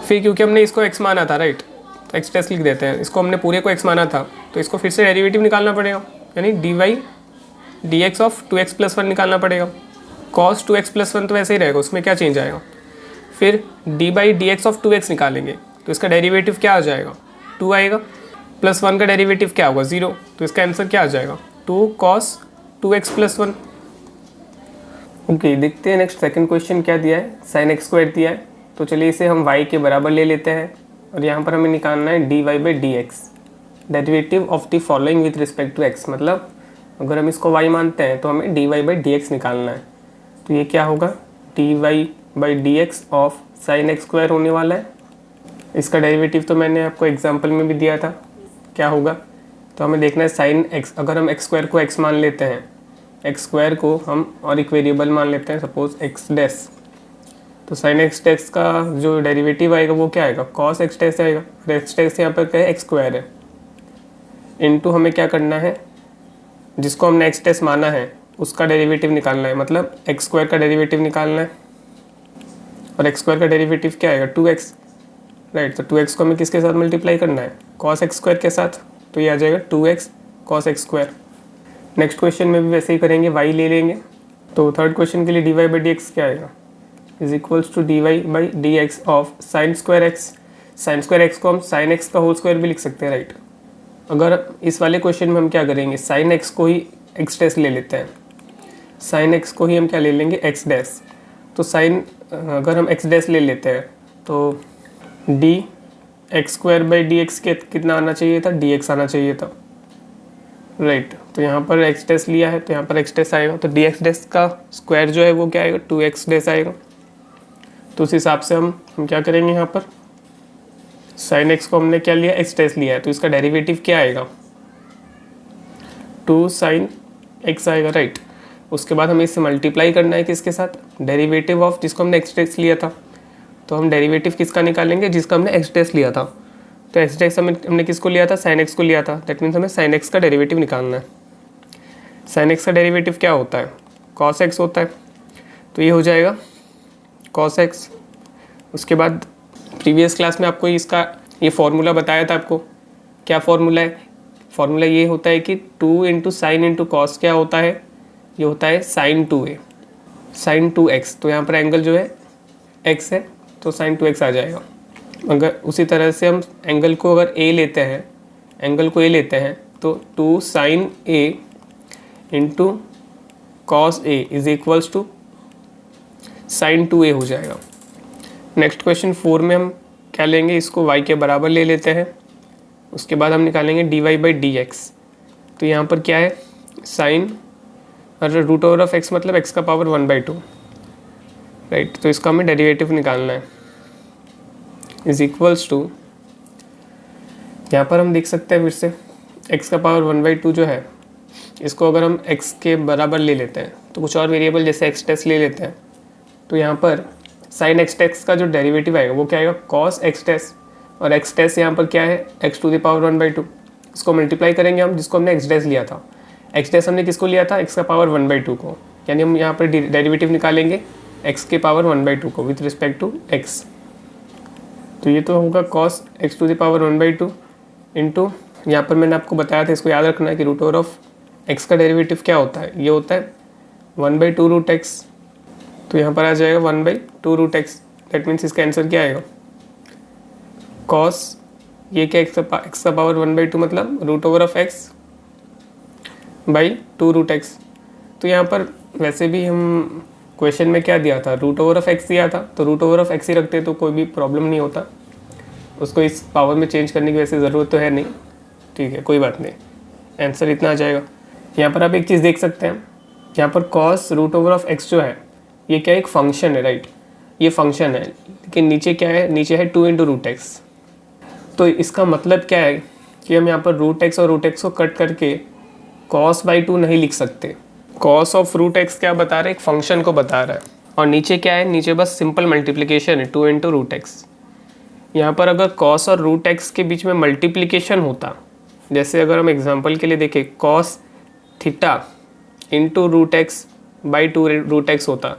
फिर क्योंकि हमने इसको x माना था, राइट, तो x टेस्ट लिख देते हैं। इसको हमने पूरे को x माना था, तो इसको फिर से डेरिवेटिव निकालना पड़ेगा, यानी dy/dx ऑफ 2x + 1 निकालना पड़ेगा। cos 2x + 1 तो वैसे ही रहेगा, उसमें क्या चेंज आएगा। फिर d/dx ऑफ 2x निकालेंगे, तो इसका डेरिवेटिव क्या आ जाएगा, 2 आएगा। प्लस 1 का डेरिवेटिव क्या होगा, 0। तो इसका आंसर क्या आ जाएगा, 2 cos 2x + 1। ओके, देखते हैं नेक्स्ट सेकंड क्वेश्चन क्या दिया है, sin x² दिया है। तो चलिए इसे हम y के बराबर ले लेते हैं, और यहाँ पर हमें निकालना है dy/dx, derivative of the following with respect to x। मतलब अगर हम इसको y मानते हैं तो हमें dy/dx निकालना है। तो ये क्या होगा, dy/dx ऑफ sin x² होने वाला है। इसका डेरिवेटिव तो मैंने आपको एग्जांपल में भी दिया था, क्या होगा। तो हमें देखना है sin x, अगर हम x² को x मान लेते हैं, x² को हम और एक वेरिएबल मान लेते हैं, सपोज x', तो sin x' का जो डेरिवेटिव आएगा वो क्या आएगा, cos x' आएगा। और x' यहाँ पर क्या है, x² है। इनटू हमें क्या करना है, जिसको हमने x' माना है उसका डेरिवेटिव निकालना है, मतलब x² का डेरिवेटिव निकालना है। और x² का डेरिवेटिव क्या आएगा, 2x, राइट। तो 2x को हमें किसके साथ मल्टीप्लाई करना है, cos x² के साथ। तो ये आ जाएगा 2x cos x²। Next question में भी वैसे ही करेंगे, y ले लेंगे। तो थर्ड क्वेश्चन के लिए dy/dx क्या आएगा, is equals to dy/dx of sin² x। sin² x को हम sin x का होल स्क्वायर भी लिख सकते हैं, राइट। अगर इस वाले क्वेश्चन में हम क्या करेंगे, sin x को ही x' ले लेते हैं, sin x को ही हम क्या ले लेंगे, x'। तो sin अगर हम x' ले लेते हैं तो dx²/dx के कितना आना चाहिए था, dx आना चाहिए था, राइट। तो यहाँ पर x' लिया है तो यहाँ पर x' आएगा। तो dx' का स्क्वायर जो है वो क्या आएगा, 2x' आएगा। तो उस हिसाब से हम क्या करेंगे, यहाँ पर sin x को हमने क्या लिया, x' लिया है, तो इसका डेरिवेटिव क्या आएगा, 2 sin x आएगा, राइट। उसके बाद हमें इससे मल्टीप्लाई करना है किसके साथ, डेरिवेटिव ऑफ जिसको हमने x' लिया था। तो हम डेरिवेटिव किसका निकालेंगे, जिसका हमने x' लिया था। तो x' हमने किसको लिया था, sin x को लिया था। दैट मीन्स हमें sin x का डेरिवेटिव निकालना है। sin x का डेरिवेटिव क्या होता है, cos x होता है। तो ये हो जाएगा cos x। उसके बाद प्रीवियस क्लास में आपको इसका ये फॉर्मूला बताया था आपको, क्या फॉर्मूला है, फॉर्मूला ये होता है कि 2 × sin × cos क्या होता है, ये होता है sin 2a sin 2x। तो यहाँ पर एंगल जो है x है, तो sin 2x आ जाएगा। अगर उसी तरह से हम एंगल को अगर a लेते हैं, एंगल को a लेते हैं तो 2 sin a × cos a is equals to sin 2a हो जाएगा। नेक्स्ट क्वेश्चन 4 में हम क्या लेंगे, इसको y के बराबर ले लेते हैं। उसके बाद हम निकालेंगे dy/dx। तो यहाँ पर क्या है, sin √x मतलब x का पावर 1/2, राइट। तो इसका हमें डेरिवेटिव निकालना है, इज इक्वल्स टू, यहाँ पर हम देख सकते हैं फिर से x का पावर 1/2 जो है, इसको अगर हम x के बराबर ले लेते हैं तो कुछ और वेरिएबल जैसे x' ले लेते हैं, तो यहाँ पर sin x' का जो डेरिवेटिव आएगा वो क्या आएगा, cos x'। और x' यहाँ पर क्या है, x⁴ इसको मल्टीप्लाई करेंगे हम जिसको हमने x' लिया था। x' हमने किसको लिया था, x का पावर 1/2 को, यानी हम यहाँ पर डेरिवेटिव निकालेंगे x के पावर 1/2 को विथ रिस्पेक्ट टू x। तो ये तो होगा cos x⁴ 1/2 इंटू यहाँ पर मैंने आपको बताया था, इसको याद रखना है कि रूट ओवर ऑफ एक्स का डेरिवेटिव क्या होता है, ये होता है 1/2 रूट एक्स। तो यहाँ पर आ जाएगा 1/2 रूट एक्स। दैट मीन्स इसका आंसर क्या आएगा, कॉस, ये क्या एक्स का पावर 1/2 मतलब root over of x by 2 root x. तो यहाँ पर वैसे भी हम क्वेश्चन में क्या दिया था, रूट ओवर ऑफ एक्स दिया था, तो रूट ओवर ऑफ एक्स ही रखते तो कोई भी प्रॉब्लम नहीं होता, उसको इस पावर में चेंज करने की वैसे ज़रूरत तो है नहीं। ठीक है, कोई बात नहीं, आंसर इतना आ जाएगा। यहाँ पर आप एक चीज़ देख सकते हैं, यहाँ पर cos root over of x जो है ये क्या एक फंक्शन है, राइट, ये फंक्शन है, लेकिन नीचे क्या है, नीचे है 2 × रूट एक्स। तो इसका मतलब क्या है कि हम यहाँ पर रूट एक्स और रूट एक्स को कट करके cos/2 नहीं लिख सकते। कॉस ऑफ रूट एक्स क्या बता रहा है, एक फंक्शन को बता रहा है, और नीचे क्या है, नीचे बस सिंपल मल्टीप्लिकेशन है 2 × रूट एक्स। यहाँ पर अगर कॉस और रूट एक्स के बीच में मल्टीप्लिकेशन होता, जैसे अगर हम एग्जांपल के लिए देखें cos theta into root x by 2 root x होता,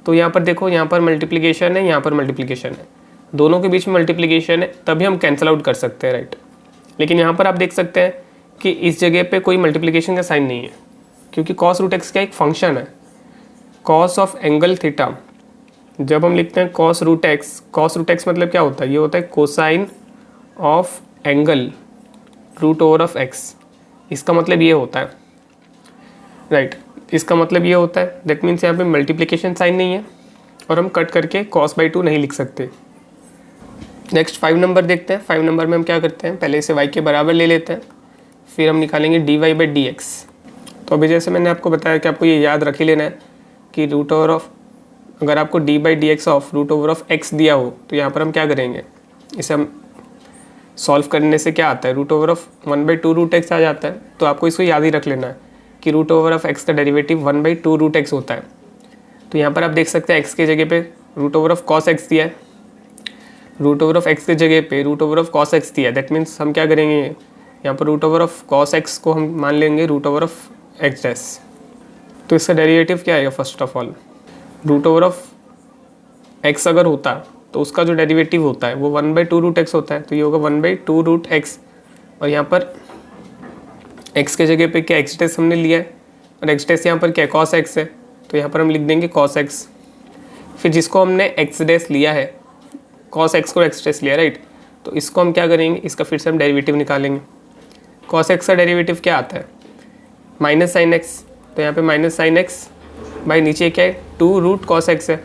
तो यहाँ पर देखो, यहाँ पर मल्टीप्लिकेशन है, यहाँ पर मल्टीप्लिकेशन है, दोनों के बीच में मल्टीप्लिकेशन है, तभी हम कैंसिल आउट कर सकते हैं, राइट। लेकिन यहाँ पर आप देख सकते हैं कि इस जगह पे कोई मल्टीप्लिकेशन का साइन नहीं है, क्योंकि कॉस रूट एक्स का एक फंक्शन है। कॉस ऑफ एंगल थीटा जब हम लिखते हैं कॉस रूट एक्स मतलब क्या होता है, ये होता है cosine of angle root over of x. इसका मतलब ये होता है, राइट, इसका मतलब ये होता है। दैट मीन्स यहाँ पे मल्टीप्लिकेशन साइन नहीं है और हम कट करके cos/2 नहीं लिख सकते। नेक्स्ट 5 नंबर देखते हैं। 5 नंबर में हम क्या करते हैं, पहले इसे y के बराबर ले लेते हैं, फिर हम निकालेंगे dy/dx। तो अभी जैसे मैंने आपको बताया कि आपको ये याद रख ही लेना है कि रूट ओवर ऑफ, अगर आपको dy/dx of root over of x दिया हो तो यहाँ पर हम क्या करेंगे, इसे हम सॉल्व करने से क्या आता है, root over of 1/2 root x आ जाता है। तो आपको इसको याद ही रख लेना है कि रूट ओवर ऑफ एक्स का डेरिवेटिव 1/2 रूट एक्स होता है। तो यहाँ पर आप देख सकते हैं एक्स के जगह पे root over of cos x दिया है, रूट ओवर ऑफ एक्स के जगह पे root over of cos x दिया है। दैट मीन्स हम क्या करेंगे, यहाँ पर root over of cos x को हम मान लेंगे root over of x dash. तो इसका डेरिवेटिव क्या आएगा, first of all root over of x अगर होता तो उसका जो डेरिवेटिव होता है वो 1/2 रूट एक्स होता है, तो ये होगा 1/2 रूट एक्स। और यहाँ पर एक्स के जगह पे क्या एक्स डैश हमने लिया है, और एक्स डैश यहाँ पर क्या कॉस एक्स है, तो यहाँ पर हम लिख देंगे कॉस एक्स। फिर जिसको हमने एक्स डैश लिया है, कॉस एक्स को एक्स डैश लिया, राइट, तो इसको हम क्या करेंगे, इसका फिर से हम डेरिवेटिव निकालेंगे। कॉस एक्स का डेरिवेटिव क्या आता है, माइनस साइन एक्स, तो यहाँ पे माइनस साइन एक्स बाई नीचे क्या है 2 रूट कॉस एक्स है,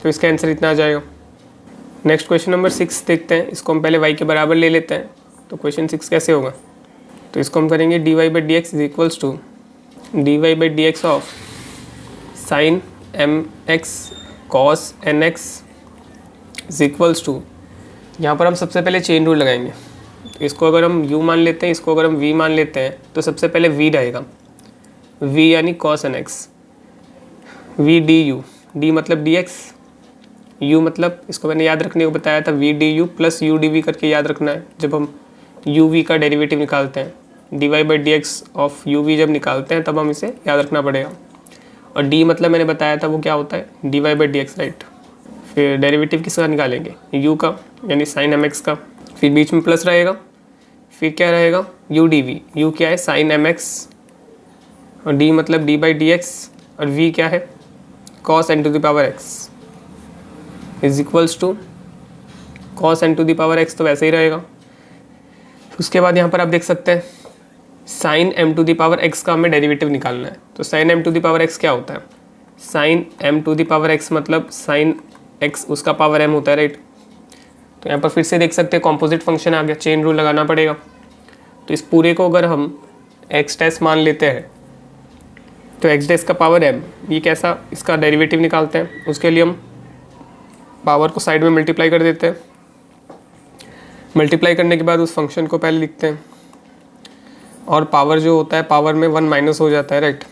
तो इसका आंसर इतना आ जाएगा। नेक्स्ट क्वेश्चन नंबर 6 देखते हैं। इसको हम पहले y के बराबर ले लेते हैं। तो क्वेश्चन 6 कैसे होगा, तो इसको हम करेंगे dy/dx is equals to dy/dx of sine mx cos nx is equals to, यहाँ पर हम सबसे पहले चेन रूल लगाएंगे। इसको अगर हम u मान लेते हैं, इसको अगर हम v मान लेते हैं, तो सबसे पहले v रहेगा, v यानी cos nx, v du, d मतलब dx, u मतलब इसको मैंने याद रखने को बताया था v du plus u dv करके याद रखना है जब हम u v का डेरिवेटिव निकालते हैं। dy/dx ऑफ u v जब निकालते हैं तब हम इसे याद रखना पड़ेगा। और d मतलब मैंने बताया था वो क्या होता है, dy/dx, राइट। फिर डेरिवेटिव किसका निकालेंगे, u का यानी साइन mx का, फिर बीच में प्लस रहेगा, फिर क्या रहेगा u dv, u क्या है साइन mx, और d मतलब d/dx, और v क्या है cos n to the power x is equals to cos n to the power x, तो वैसे ही रहेगा। उसके बाद यहाँ पर आप देख सकते हैं sine m to the power x का हमें डेरिवेटिव निकालना है। तो sine m to the power x क्या होता है, sine m to the power x मतलब साइन x उसका पावर m होता है, राइट। तो यहाँ पर फिर से देख सकते हैं कॉम्पोजिट फंक्शन आ गया, चेन रूल लगाना पड़ेगा। तो इस पूरे को अगर हम x डैश मान लेते हैं तो x डैश का पावर m, ये कैसा, इसका डेरिवेटिव निकालते हैं। उसके लिए हम पावर को साइड में मल्टीप्लाई कर देते हैं, मल्टीप्लाई करने के बाद उस फंक्शन को पहले लिखते हैं, और पावर जो होता है पावर में 1 माइनस हो जाता है, राइट।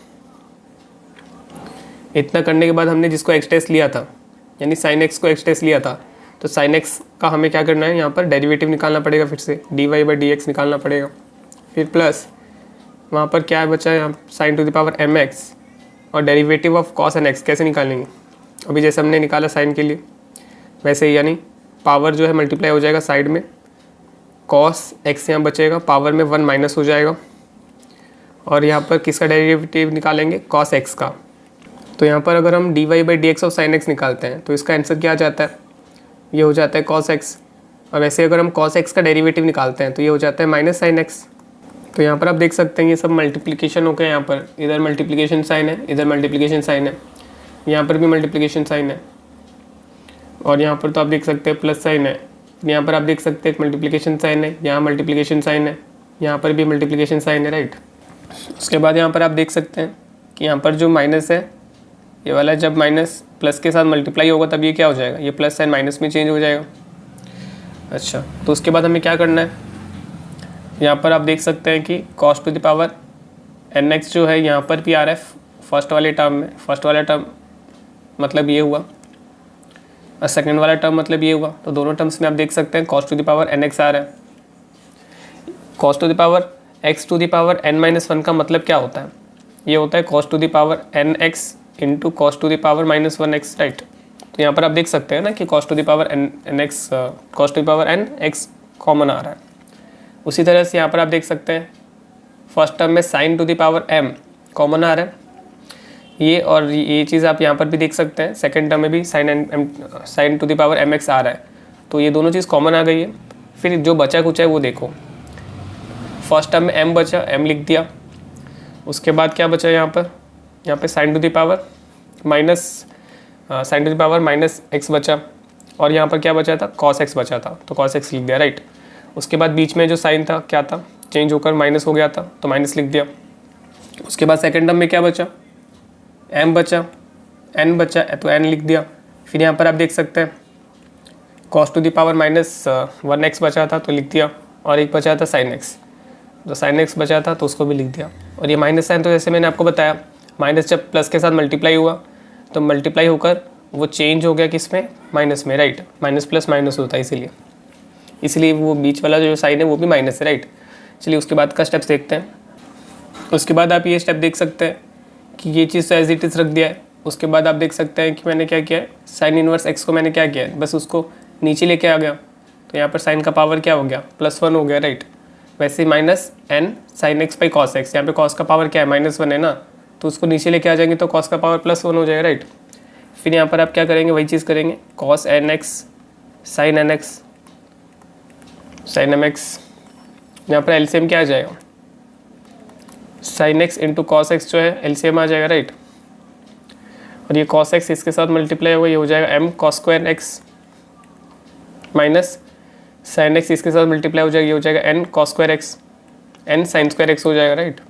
इतना करने के बाद हमने जिसको एक्स डैश लिया था यानी साइन एक्स को एक्स डैश लिया था, तो साइन एक्स का हमें क्या करना है, यहाँ पर डेरिवेटिव निकालना पड़ेगा, फिर से dy/dx निकालना पड़ेगा। फिर प्लस वहाँ पर क्या बचा है, यहाँ sign to the power mx, और डेरिवेटिव ऑफ cos nx कैसे निकालेंगे, अभी जैसे हमने निकाला साइन के लिए वैसे ही, यानी पावर जो है मल्टीप्लाई हो जाएगा साइड में, कॉस एक्स यहाँ बचेगा, पावर में 1 माइनस हो जाएगा, और यहाँ पर किसका डेरिवेटिव निकालेंगे, कॉस एक्स का। तो यहाँ पर अगर हम dy by d x of sine x निकालते हैं तो इसका आंसर क्या आ जाता है, ये हो जाता है कॉस एक्स। और वैसे अगर हम कॉस एक्स का डेरिवेटिव निकालते हैं तो ये हो जाता है माइनस साइन एक्स। तो यहाँ पर आप देख सकते हैं ये सब मल्टीप्लिकेशन हो गया, यहाँ पर इधर मल्टीप्लिकेशन साइन है, इधर मल्टीप्लिकेशन साइन है, यहाँ पर भी मल्टीप्लिकेशन साइन है, और यहाँ पर तो आप देख सकते हैं प्लस साइन है, यहाँ पर आप देख सकते हैं मल्टीप्लिकेशन साइन है, यहाँ मल्टीप्लिकेशन साइन है, यहाँ पर भी मल्टीप्लिकेशन साइन है, राइट। उसके बाद यहाँ पर आप देख सकते हैं कि यहाँ पर जो माइनस है ये वाला, जब माइनस प्लस के साथ मल्टीप्लाई होगा तब ये क्या हो जाएगा, ये प्लस साइन माइनस में चेंज हो जाएगा। अच्छा, तो उसके बाद हमें क्या करना है, यहाँ पर आप देख सकते हैं कि cos to the power nx जो है यहाँ पर भी आ रहा है फर्स्ट वाले टर्म में। फर्स्ट वाला टर्म मतलब ये हुआ और सेकंड वाला टर्म मतलब ये हुआ, तो दोनों टर्म्स में आप देख सकते हैं cos to the power nx आ रहा है। cos to the power x to the power n-1 का मतलब क्या होता है, ये होता है cos to the power nx into cos to the power -1x, right. तो यहाँ पर आप देख सकते हैं ना कि cos to the power nx cos to the power nx common आ रहा है। उसी तरह से यहाँ पर आप देख सकते हैं फर्स्ट टर्म में sin to the power m common आ रहा है ये, और ये चीज़ आप यहाँ पर भी देख सकते हैं सेकंड टर्म में भी sin to the power mx आ रहा है। तो ये दोनों चीज़ कॉमन आ गई है। फिर जो बचा कुछ है वो देखो, फर्स्ट टर्म में m बचा, m लिख दिया। उसके बाद क्या बचा यहाँ पे sin to the power sin to the power -x बचा, और यहाँ पर क्या बचा था, cos x बचा था, तो cos x लिख दिया, राइट। उसके बाद बीच में जो साइन था क्या था, चेंज होकर माइनस हो गया था, तो माइनस लिख दिया। उसके बाद सेकंड टर्म में क्या बचा, m बचा, n बचा, तो n लिख दिया। फिर यहाँ पर आप देख सकते हैं cos to the power -1x बचा था तो लिख दिया, और एक बचा था sin x, तो sin x बचा था तो उसको भी लिख दिया। और ये माइनस साइन तो जैसे मैंने आपको बताया, माइनस जब प्लस के साथ मल्टीप्लाई हुआ तो मल्टीप्लाई होकर वो चेंज हो गया किस में, माइनस में, राइट। माइनस प्लस माइनस होता है, इसलिए वो बीच वाला जो साइन है वो भी माइनस है, राइट। चलिए उसके बाद का स्टेप्स देखते हैं। उसके बाद आप ये स्टेप देख सकते हैं कि ये चीज़ तो एज इट इज़ रख दिया है। उसके बाद आप देख सकते हैं कि मैंने क्या किया है, साइन इनवर्स एक्स को मैंने क्या किया है, बस उसको नीचे लेके आ गया। तो यहाँ पर साइन का पावर क्या हो गया, +1 हो गया, राइट। वैसे minus n sine x by cos x, यहाँ पे कॉस का पावर क्या है, -1 है ना, तो उसको नीचे लेके आ जाएंगे तो कॉस का पावर +1 हो जाएगा, राइट। फिर यहाँ पर आप क्या करेंगे, वही चीज़ करेंगे, cos nx sin nx sin mx, यहाँ पर एलसीएम क्या आ जाएगा, sin x into cos x जो है एलसीएम आ जाएगा, राइट। और ये cos x इसके साथ मल्टीप्लाई होगा, ये हो जाएगा m cos square x minus sin x इसके साथ मल्टीप्लाई हो जाएगा, ये हो जाएगा n cos square x, n sin square x हो जाएगा, राइट।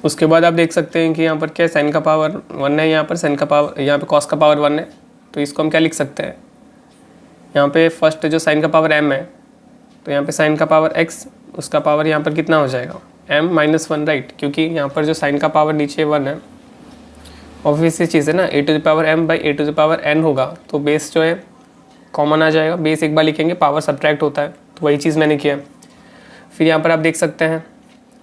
उसके बाद आप देख सकते हैं कि यहाँ पर क्या है, साइन का पावर 1 है, यहाँ पर साइन का पावर, यहाँ पे कॉस का पावर 1 है, तो इसको हम क्या लिख सकते हैं, यहाँ पे फर्स्ट जो साइन का पावर m है, तो यहाँ पे साइन का पावर x, उसका पावर यहाँ पर कितना हो जाएगा, m-1, राइट। क्योंकि यहाँ पर जो साइन का पावर नीचे 1 है, ऑब्वियस चीज़ है ना, a to the power m by a to the power n होगा, तो बेस जो है कॉमन आ जाएगा, बेस एक बार लिखेंगे, पावर सब्ट्रैक्ट होता है, तो वही चीज़ मैंने किया। फिर यहाँ पर आप देख सकते हैं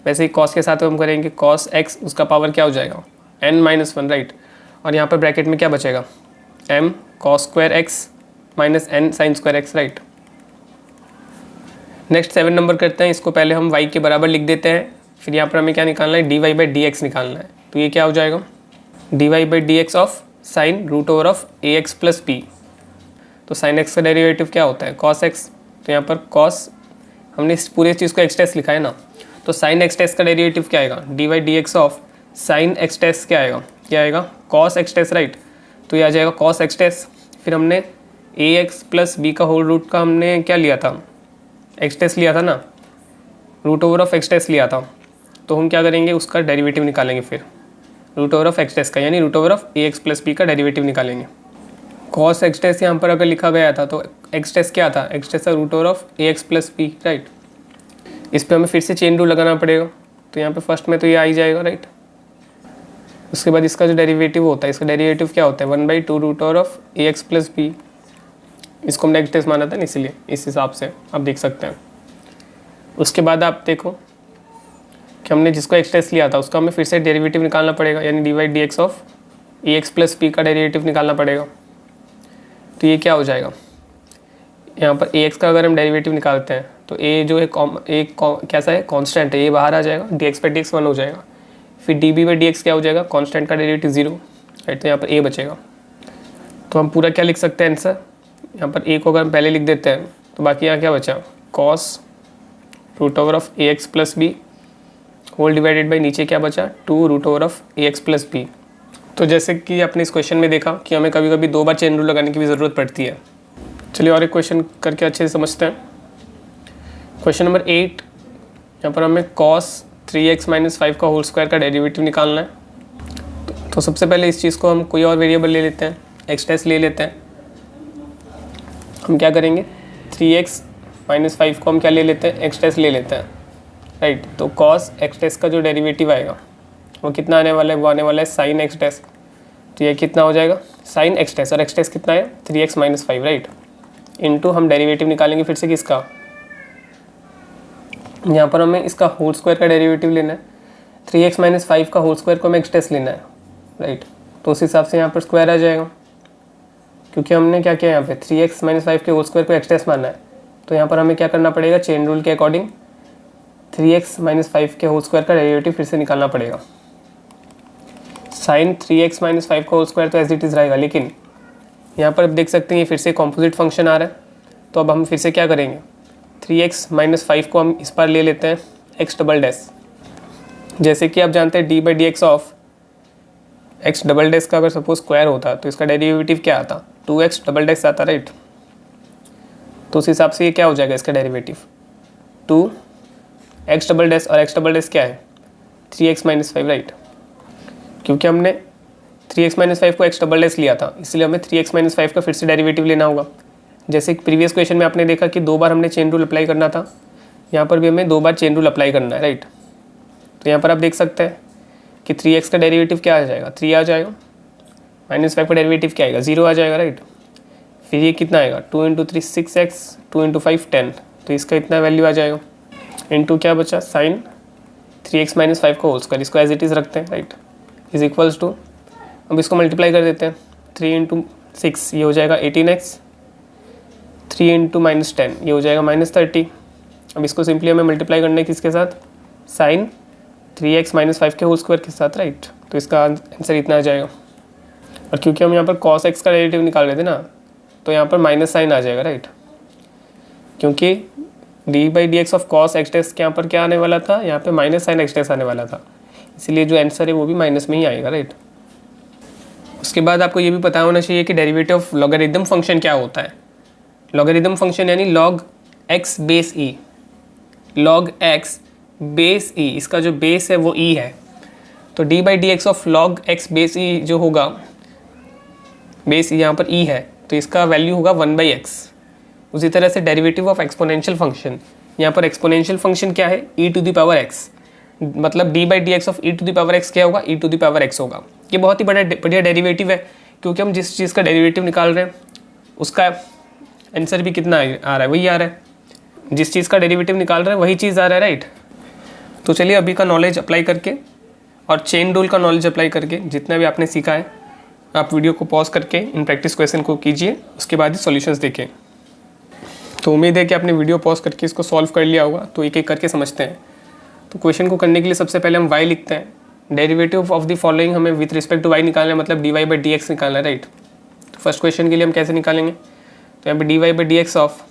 वैसे ही कॉस के साथ हम करेंगे, cos x उसका पावर क्या हो जाएगा, n-1, राइट। और यहाँ पर ब्रैकेट में क्या बचेगा, m cos square x minus n sine square x, right. Next 7 number करते हैं, इसको पहले हम y के बराबर लिख देते हैं। फिर यहाँ पर हमें क्या निकालना है, dy बाई डी एक्स निकालना है। तो ये क्या हो जाएगा, dy by d x of sine root over of ax plus b। तो साइन x का डेरिवेटिव क्या होता है, cos x, तो यहाँ पर cos, हमने इस पूरे चीज़ को x टेस्ट लिखा है ना, तो साइन x टेस्ट का डेरिवेटिव क्या आएगा, dy by d x of sine x test क्या आएगा cos x टेस्ट, राइट। तो ये आ जाएगा cos x टेस्ट। फिर हमने ax प्लस b का होल रूट का हमने क्या लिया था, x टेस्ट लिया था ना, root over of x test लिया था, तो हम क्या करेंगे, उसका डेरिवेटिव निकालेंगे। फिर root over of x test का, यानी root over of ax plus b का डेरिवेटिव निकालेंगे। cos x टेस्ट यहाँ पर अगर लिखा गया था तो x टेस्ट क्या था, x टेस्ट का root over of ax plus b, right. इस पर हमें फिर से चेन रूल लगाना पड़ेगा, तो यहाँ पे फर्स्ट में तो ये आ ही जाएगा, राइट। उसके बाद इसका जो डेरिवेटिव होता है, इसका डेरिवेटिव क्या होता है, 1/2 root over of ax plus b। इसको हमने x टेस्ट माना था ना, इसलिए इस हिसाब से आप देख सकते हैं। उसके बाद आप देखो कि हमने जिसको x टेस्ट लिया था उसका हमें फिर से डेरिवेटिव निकालना पड़ेगा, यानी dy by d x of ax plus b का डेरिवेटिव निकालना पड़ेगा। तो ये क्या हो जाएगा, यहाँ पर ax का अगर हम डेरिवेटिव निकालते हैं तो ए जो है कैसा है, कांस्टेंट है, ये बाहर आ जाएगा, dx by dx 1 हो जाएगा। फिर db by dx क्या हो जाएगा, कांस्टेंट का डेरिवेटिव 0, राइट। तो यहाँ पर a बचेगा। तो हम पूरा क्या लिख सकते हैं आंसर, यहाँ पर a को अगर हम पहले लिख देते हैं तो बाकी यहाँ क्या बचा, cos root over of ax plus b whole divided by नीचे क्या बचा, 2 root over of ax plus b. तो जैसे कि आपने इस क्वेश्चन में देखा कि हमें कभी कभी 2 बार चेन रूल लगाने की भी ज़रूरत पड़ती है। चलिए और एक क्वेश्चन करके अच्छे से समझते हैं। क्वेश्चन नंबर 8, यहाँ पर हमें cos 3x - 5 का होल स्क्वायर का डेरिवेटिव निकालना है। तो सबसे पहले इस चीज़ को हम कोई और वेरिएबल ले लेते हैं, x टेस्ट ले लेते हैं। हम क्या करेंगे, 3x - 5 को हम क्या ले लेते हैं, x टेस्ट ले लेते हैं, राइट। तो cos x टेस्ट का जो डेरिवेटिव आएगा वो कितना आने वाला है, वो आने वाला है sin x टेस्ट। तो ये कितना हो जाएगा, sin x टेस्ट, और x टेस्ट कितना है 3x - 5, राइट। इनटू हम डेरिवेटिव निकालेंगे फिर से किसका, यहाँ पर हमें इसका होल स्क्वायर का डेरिवेटिव लेना है। 3x - 5 का होल स्क्वायर को हमें x टेस्ट लेना है, राइट। तो उस हिसाब से यहाँ पर स्क्वायर आ जाएगा, क्योंकि हमने क्या किया, यहाँ पे 3x - 5 के होल स्क्वायर को x टेस्ट मानना है। तो यहाँ पर हमें क्या करना पड़ेगा, चेन रूल के अकॉर्डिंग 3x - 5 के होल स्क्वायर का डेरिवेटिव फिर से निकालना पड़ेगा। साइन 3x - 5 का होल स्क्वायर तो एज इट इज़ रहेगा, लेकिन यहाँ पर आप देख सकते हैं ये फिर से कॉम्पोजिट फंक्शन आ रहा है। तो अब हम फिर से क्या करेंगे, 3x - 5 को हम इस बार ले लेते हैं x डबल डैश। जैसे कि आप जानते हैं d by dx of x double dash का अगर सपोज स्क्वायर होता तो इसका डेरिवेटिव क्या आता, 2x डबल डैश आता, राइट। तो उस हिसाब से ये क्या हो जाएगा, इसका डेरिवेटिव 2x डबल डैश, और x डबल डैश क्या है 3x - 5, राइट। क्योंकि हमने 3x - 5 को x डबल डैश लिया था, इसलिए हमें 3x - 5 का फिर से डेरिवेटिव लेना होगा। जैसे प्रीवियस क्वेश्चन में आपने देखा कि 2 बार हमने चेन रूल अप्लाई करना था, यहाँ पर भी हमें 2 बार चेन रूल अप्लाई करना है, राइट। तो यहाँ पर आप देख सकते हैं कि 3x का डेरिवेटिव क्या आ जाएगा, 3 आ जाएगा, -5 का डेरिवेटिव क्या आएगा, 0 आ जाएगा, राइट। फिर ये कितना आएगा, 2 × 3 6x, 2 × 5 10, तो इसका इतना वैल्यू आ जाएगा। इंटू क्या बचा, साइन 3x - 5 का होल स्क्वायर, इसको एज इट इज़ रखते हैं, राइट, इज इक्वल्स टू, अब इसको मल्टीप्लाई कर देते हैं, 3 × 6 ये हो जाएगा 18x, 3 × -10 ये हो जाएगा -30। अब इसको सिंपली हमें मल्टीप्लाई करना है किसके साथ, साइन 3x - 5 के होल स्क्वायर के साथ, राइट। तो इसका आंसर इतना आ जाएगा। और क्योंकि हम यहाँ पर cos x का डेरिवेटिव निकाल रहे थे ना, तो यहाँ पर माइनस साइन आ जाएगा, राइट। क्योंकि d by dx of cos x test यहाँ पर क्या आने वाला था, यहाँ पे माइनस साइन x टेस्ट आने वाला था, इसलिए जो आंसर है वो भी माइनस में ही आएगा, राइट। उसके बाद आपको ये भी पता होना चाहिए कि डेरिवेटिव ऑफ लॉगरिदम फंक्शन क्या होता है। लॉगरिदम फंक्शन यानी log x base e, log x base e, इसका जो बेस है वो e है। तो d by dx of log x base e जो होगा, बेस यहाँ पर e है, तो इसका वैल्यू होगा 1/x। उसी तरह से डेरिवेटिव ऑफ एक्सपोनेंशियल फंक्शन, यहाँ पर एक्सपोनेंशियल फंक्शन क्या है, e⁻x, मतलब d by dx of e⁻x क्या होगा, e⁻x होगा। ये बहुत ही बढ़िया डेरिवेटिव है, क्योंकि हम जिस चीज़ का डेरिवेटिव निकाल रहे हैं उसका आंसर भी कितना आ रहा है, वही आ रहा है। जिस चीज़ का डेरिवेटिव निकाल रहे हैं वही चीज़ आ रहा है, राइट। तो चलिए अभी का नॉलेज अप्लाई करके और चेन रूल का नॉलेज अप्लाई करके जितना भी आपने सीखा है, आप वीडियो को पॉज करके इन प्रैक्टिस क्वेश्चन को कीजिए, उसके बाद ही सॉल्यूशंस देखें। तो उम्मीद है कि आपने वीडियो पॉज करके इसको सॉल्व कर लिया होगा। तो एक एक करके समझते हैं। तो क्वेश्चन को करने के लिए सबसे पहले हम y लिखते हैं। डेरिवेटिव ऑफ द फॉलोइंग हमें विथ रिस्पेक्ट टू y निकालना है, मतलब dy by dx निकालना है, राइट। तो फर्स्ट क्वेश्चन के लिए हम कैसे निकालेंगे, तो यहाँ पे dy by dx of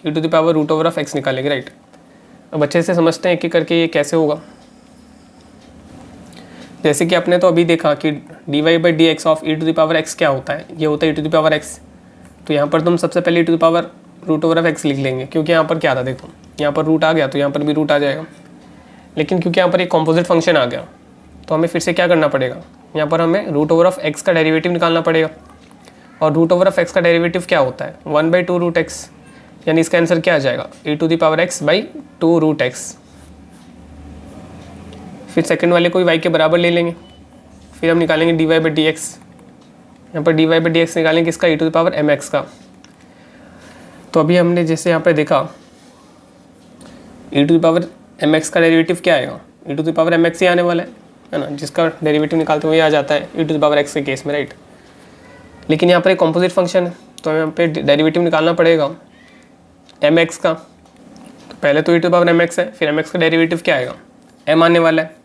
e⁻√x निकालेंगे, राइट। अब अच्छे से समझते हैं एक एक करके ये कैसे होगा। जैसे कि आपने तो अभी देखा कि dy by dx of e⁻x क्या होता है, ये होता है e⁻x। तो यहाँ पर तुम सबसे पहले e⁻√x लिख लेंगे, क्योंकि यहाँ पर क्या था, देखो यहाँ पर रूट आ गया तो यहाँ पर भी रूट आ जाएगा। लेकिन क्योंकि यहाँ पर एक कॉम्पोजिट फंक्शन आ गया तो हमें फिर से क्या करना पड़ेगा, यहाँ पर हमें √x का डेरिवेटिव निकालना पड़ेगा। और √x का डेरिवेटिव क्या होता है, 1/2√x, यानी इसका आंसर क्या आ जाएगा, e⁻x/2√x। फिर सेकंड वाले को y के बराबर ले लेंगे, फिर हम निकालेंगे dy by dx। यहाँ पर dy by dx निकालेंगे इसका e⁻mx का। तो अभी हमने जैसे यहाँ पे देखा e⁻mx का डेरिवेटिव क्या आएगा, e⁻mx ही आने वाला है ना, जिसका डेरिवेटिव निकालते हुए आ जाता है e⁻x के केस में, राइट। लेकिन यहाँ पर एक कॉम्पोजिट फंक्शन है तो हमें यहाँ पे डेरिवेटिव निकालना पड़ेगा mx का। तो पहले तो e to the power m x है, फिर एम एक्स का डेरिवेटिव क्या आएगा, m आने वाला है,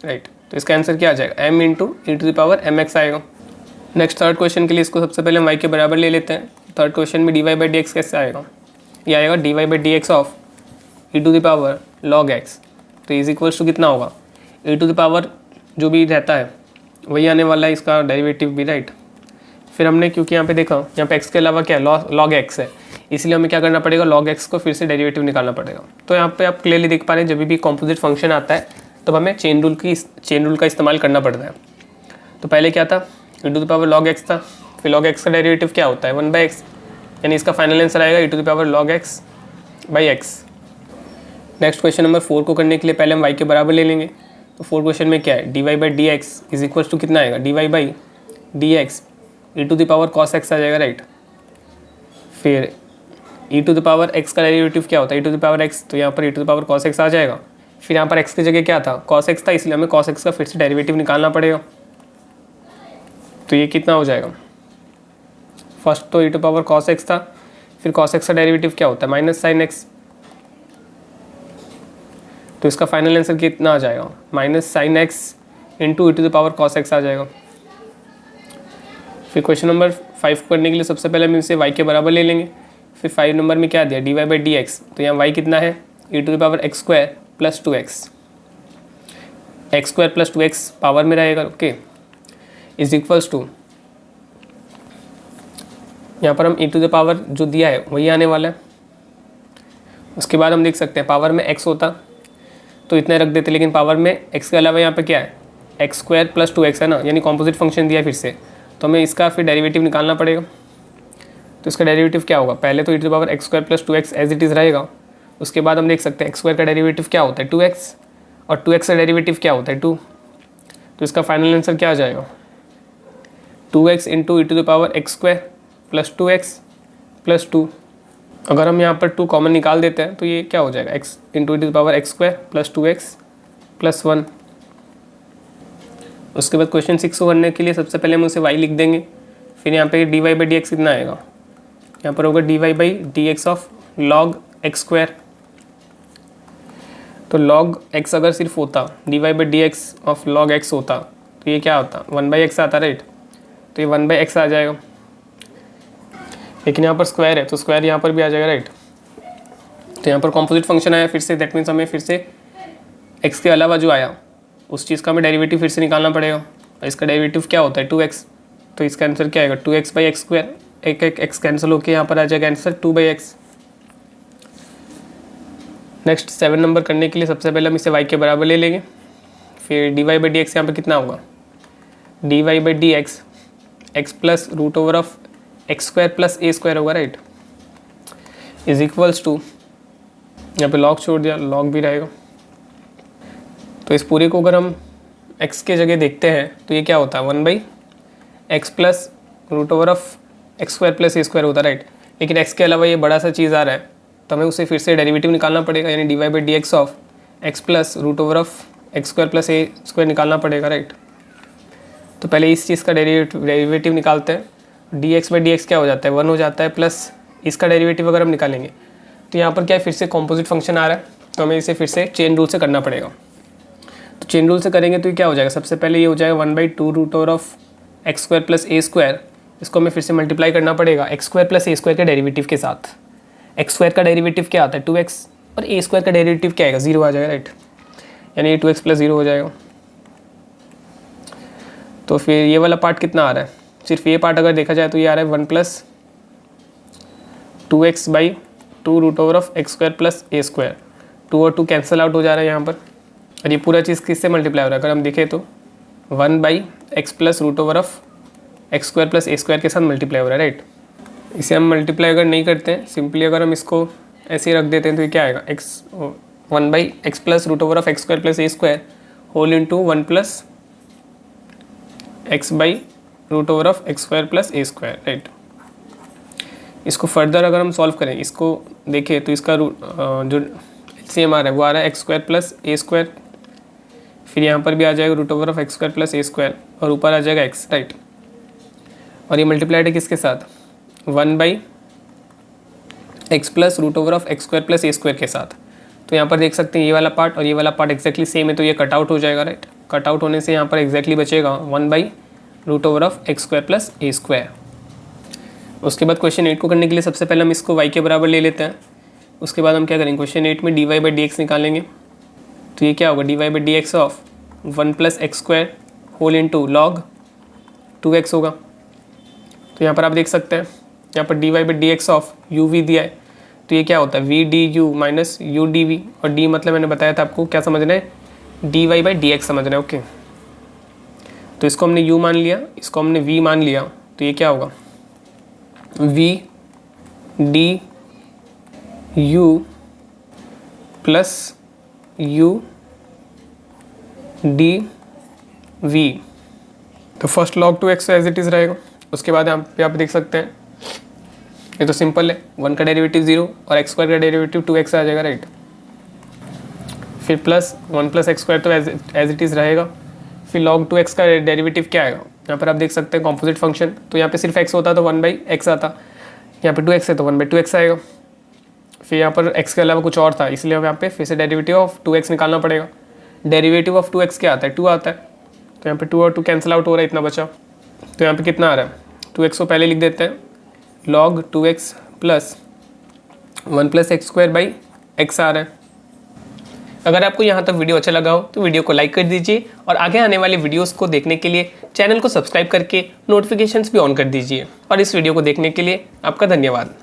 राइट। तो इसका आंसर क्या आ जाएगा, m into e to the power m x आएगा। नेक्स्ट थर्ड क्वेश्चन के लिए इसको सबसे पहले हम y के बराबर ले लेते हैं। थर्ड क्वेश्चन में dy बाई डी एक्स कैसे आएगा, ये आएगा dy by d x of e to the power log x। तो इज इक्वल्स टू कितना होगा, ई टू द पावर जो भी रहता है वही आने वाला है, इसका डेरिवेटिव भी, राइट। फिर हमने क्योंकि यहाँ पे देखा यहाँ पे x के अलावा क्या है, log x है, इसलिए हमें क्या करना पड़ेगा, log x को फिर से डेरिवेटिव निकालना पड़ेगा। तो यहाँ पे आप क्लियरली देख पा रहे हैं जब भी कॉम्पोजिट फंक्शन आता है तब हमें चेन रूल का इस्तेमाल करना पड़ता है। तो पहले क्या था, e to the power log x था, फिर log x का डेरिवेटिव क्या होता है 1/x, यानी इसका फाइनल आंसर आएगा e to the power log x by x. Next question number 4 को करने के लिए पहले हम y के बराबर ले लेंगे। तो 4 क्वेश्चन में क्या है, dy by d x is equals to कितना आएगा, dy by d x e to the power cos x आ जाएगा, राइट। फिर e to the power x का डेरिवेटिव क्या होता है, e to the power x, तो यहाँ पर e to the power cos x आ जाएगा। फिर यहाँ पर x की जगह क्या था, cos x था, इसलिए हमें cos x का फिर से डेरिवेटिव निकालना पड़ेगा। तो ये कितना हो जाएगा, फर्स्ट तो e to power cos x था, फिर cos x का डेरिवेटिव क्या होता है माइनस साइन x, तो इसका फाइनल आंसर कितना आ जाएगा, minus sine x into e to the power cos x आ जाएगा। फिर क्वेश्चन नंबर 5 को करने के लिए सबसे पहले हम इसे y के बराबर ले लेंगे। फिर 5 नंबर में क्या दिया, dy बाई डी एक्स, तो यहाँ y कितना है, e to the power x square plus 2x, x square plus 2x power में रहेगा, ओके, इज इक्वल्स टू, यहाँ पर हम ई टू द पावर जो दिया है वही आने वाला है। उसके बाद हम देख सकते हैं पावर में x होता तो इतने रख देते, लेकिन पावर में x के अलावा यहाँ पे क्या है, एक्स स्क्वायर प्लस 2x है ना, यानी कॉम्पोजिट फंक्शन दिया है फिर से, तो हमें इसका फिर डेरिवेटिव निकालना पड़ेगा। तो इसका डेरिवेटिव क्या होगा, पहले तो e to the power x square plus 2x as it is रहेगा। उसके बाद हम देख सकते हैं एक्स स्क्वायर का डेरिवेटिव क्या होता है 2x, और 2x का डेरिवेटिव क्या होता है 2, तो इसका फाइनल आंसर क्या आ जाएगा, 2x into e to the power x square plus 2x plus 2। अगर हम यहाँ पर 2 कॉमन निकाल देते हैं तो ये क्या हो जाएगा, x into e to the power x square plus 2x plus 1। उसके बाद क्वेश्चन 6 को करने के लिए सबसे पहले हम उसे y लिख देंगे। फिर यहाँ पे dy बाई डी एक्स कितना आएगा, यहाँ पर होगा dy by d x of log x square. तो log x अगर सिर्फ होता, dy by d x of log x होता तो ये क्या होता 1/x आता, राइट। तो ये 1/x आ जाएगा, लेकिन यहाँ पर स्क्वायर है तो स्क्वायर यहाँ पर भी आ जाएगा, राइट। तो यहाँ पर कॉम्पोजिट फंक्शन आया फिर से, दैट मीन्स हमें फिर से x के अलावा जो आया उस चीज़ का हमें डेरिवेटिव फिर से निकालना पड़ेगा। और इसका डेरिवेटिव क्या होता है 2x, तो इसका आंसर क्या आएगा 2x बाई एक्स स्क्वायर, एक x कैंसिल होकर यहाँ पर आ जाएगा आंसर 2/x। नेक्स्ट 7 नंबर करने के लिए सबसे पहले हम इसे y के बराबर ले लेंगे। फिर dy बाई डी एक्स यहाँ पर कितना होगा, dy by d x x plus root over of x square plus a square होगा, राइट, इज इक्वल्स टू, यहाँ पे log छोड़ दिया, log भी रहेगा। तो इस पूरे को अगर हम x के जगह देखते हैं तो ये क्या होता है 1/x plus root over of x square plus a square होता है, राइट। लेकिन x के अलावा ये बड़ा सा चीज़ आ रहा है तो हमें उसे फिर से डेरिवेटिव निकालना पड़ेगा, यानी dy by d x of x plus root over of x square plus a square निकालना पड़ेगा, राइट। तो पहले इस चीज़ का डेरिवेटिव निकालते हैं। dx बाई डी एक्स क्या हो जाता है 1 हो जाता है, प्लस इसका डेरिवेटिव अगर हम निकालेंगे तो यहाँ पर क्या है फिर से कॉम्पोजिट फंक्शन आ रहा है तो हमें इसे फिर से चेन रूल से करना पड़ेगा। तो चेन रूल से करेंगे तो ये क्या हो जाएगा, सबसे पहले ये हो जाएगा 1/2 root over of x square plus a square, इसको हमें फिर से मल्टीप्लाई करना पड़ेगा x square plus a square के डेरिवेटिव के साथ। एक्स स्क्वायर का डेरिवेटिव क्या आता है 2x, और ए स्क्वायर का डेरिवेटिव क्या आएगा 0 आ जाएगा, राइट, यानी ये 2x प्लस 0 हो जाएगा। तो फिर ये वाला पार्ट कितना आ रहा है, सिर्फ ये पार्ट अगर देखा जाए तो ये आ रहा है 1 plus 2x by 2 root over of x square plus a square, 2 और 2 कैंसिल आउट हो जा रहा है यहाँ पर, और ये पूरा चीज़ किससे मल्टीप्लाई हो रहा है अगर हम देखें तो 1/x plus root over of x square plus a square के साथ मल्टीप्लाई हो रहा है, राइट। इसे हम मल्टीप्लाई अगर नहीं करते हैं, सिंपली अगर हम इसको ऐसे ही रख देते हैं तो ये क्या आएगा 1/x plus root over of x square plus a square whole into 1 plus x by root over of x square plus a square, right. इसको फर्दर अगर हम सॉल्व करें, इसको देखें तो इसका जो सेम आ रहा है वो आ रहा है x square plus a square, फिर यहाँ पर भी आ जाएगा root over of x square plus a square, और ऊपर आ जाएगा x, राइट। और ये मल्टीप्लाइड है किसके साथ 1/x plus root over of x square plus a square के साथ। तो यहाँ पर देख सकते हैं ये वाला पार्ट और ये वाला पार्ट एक्जैक्टली सेम है, तो ये कट आउट हो जाएगा, राइट। कट आउट होने से यहाँ पर एक्जैक्टली बचेगा 1/√x² + a²। उसके बाद क्वेश्चन 8 को करने के लिए सबसे पहले हम इसको y के बराबर ले लेते हैं। उसके बाद हम क्या करेंगे, क्वेश्चन 8 में dy/dx निकालेंगे। तो ये क्या होगा, dy/dx of 1 + x² whole into log 2x होगा। तो यहाँ पर आप देख सकते हैं यहाँ पर dy/dx ऑफ uv दिया है, तो ये क्या होता है v du minus u dv, और d मतलब मैंने बताया था आपको क्या समझना है, dy/dx समझना है, ओके। तो इसको हमने u मान लिया, इसको हमने v मान लिया, तो ये क्या होगा v d u plus u d v। तो first log 2x as it is रहेगा। उसके बाद यहाँ पे आप देख सकते हैं ये तो सिंपल है, 1 का डेरिवेटिव 0 और x² का डेरिवेटिव 2x आ जाएगा, राइट। फिर प्लस 1 + x² तो एज इट इज़ रहेगा। फिर log 2x का डेरिवेटिव क्या आएगा, यहाँ पर आप देख सकते हैं कॉम्पोजिट फंक्शन, तो यहाँ पे सिर्फ x होता तो 1/x आता, यहाँ पे 2x है तो 1/2x आएगा। फिर यहाँ पर x के अलावा कुछ और था, इसलिए हम यहाँ पे फिर से डेरिवेटिव ऑफ 2x निकालना पड़ेगा। डेरिवेटिव ऑफ 2x क्या आता है, 2 आता है, तो यहाँ पे 2 और 2 कैंसिल आउट हो रहा है, इतना बचा। तो यहाँ पे कितना आ रहा है, 2x को पहले लिख देते हैं, log 2x प्लस 1 + x²/x आ रहा है। अगर आपको यहाँ तक वीडियो अच्छा लगा हो तो वीडियो को लाइक कर दीजिए, और आगे आने वाले वीडियोस को देखने के लिए चैनल को सब्सक्राइब करके नोटिफिकेशंस भी ऑन कर दीजिए। और इस वीडियो को देखने के लिए आपका धन्यवाद।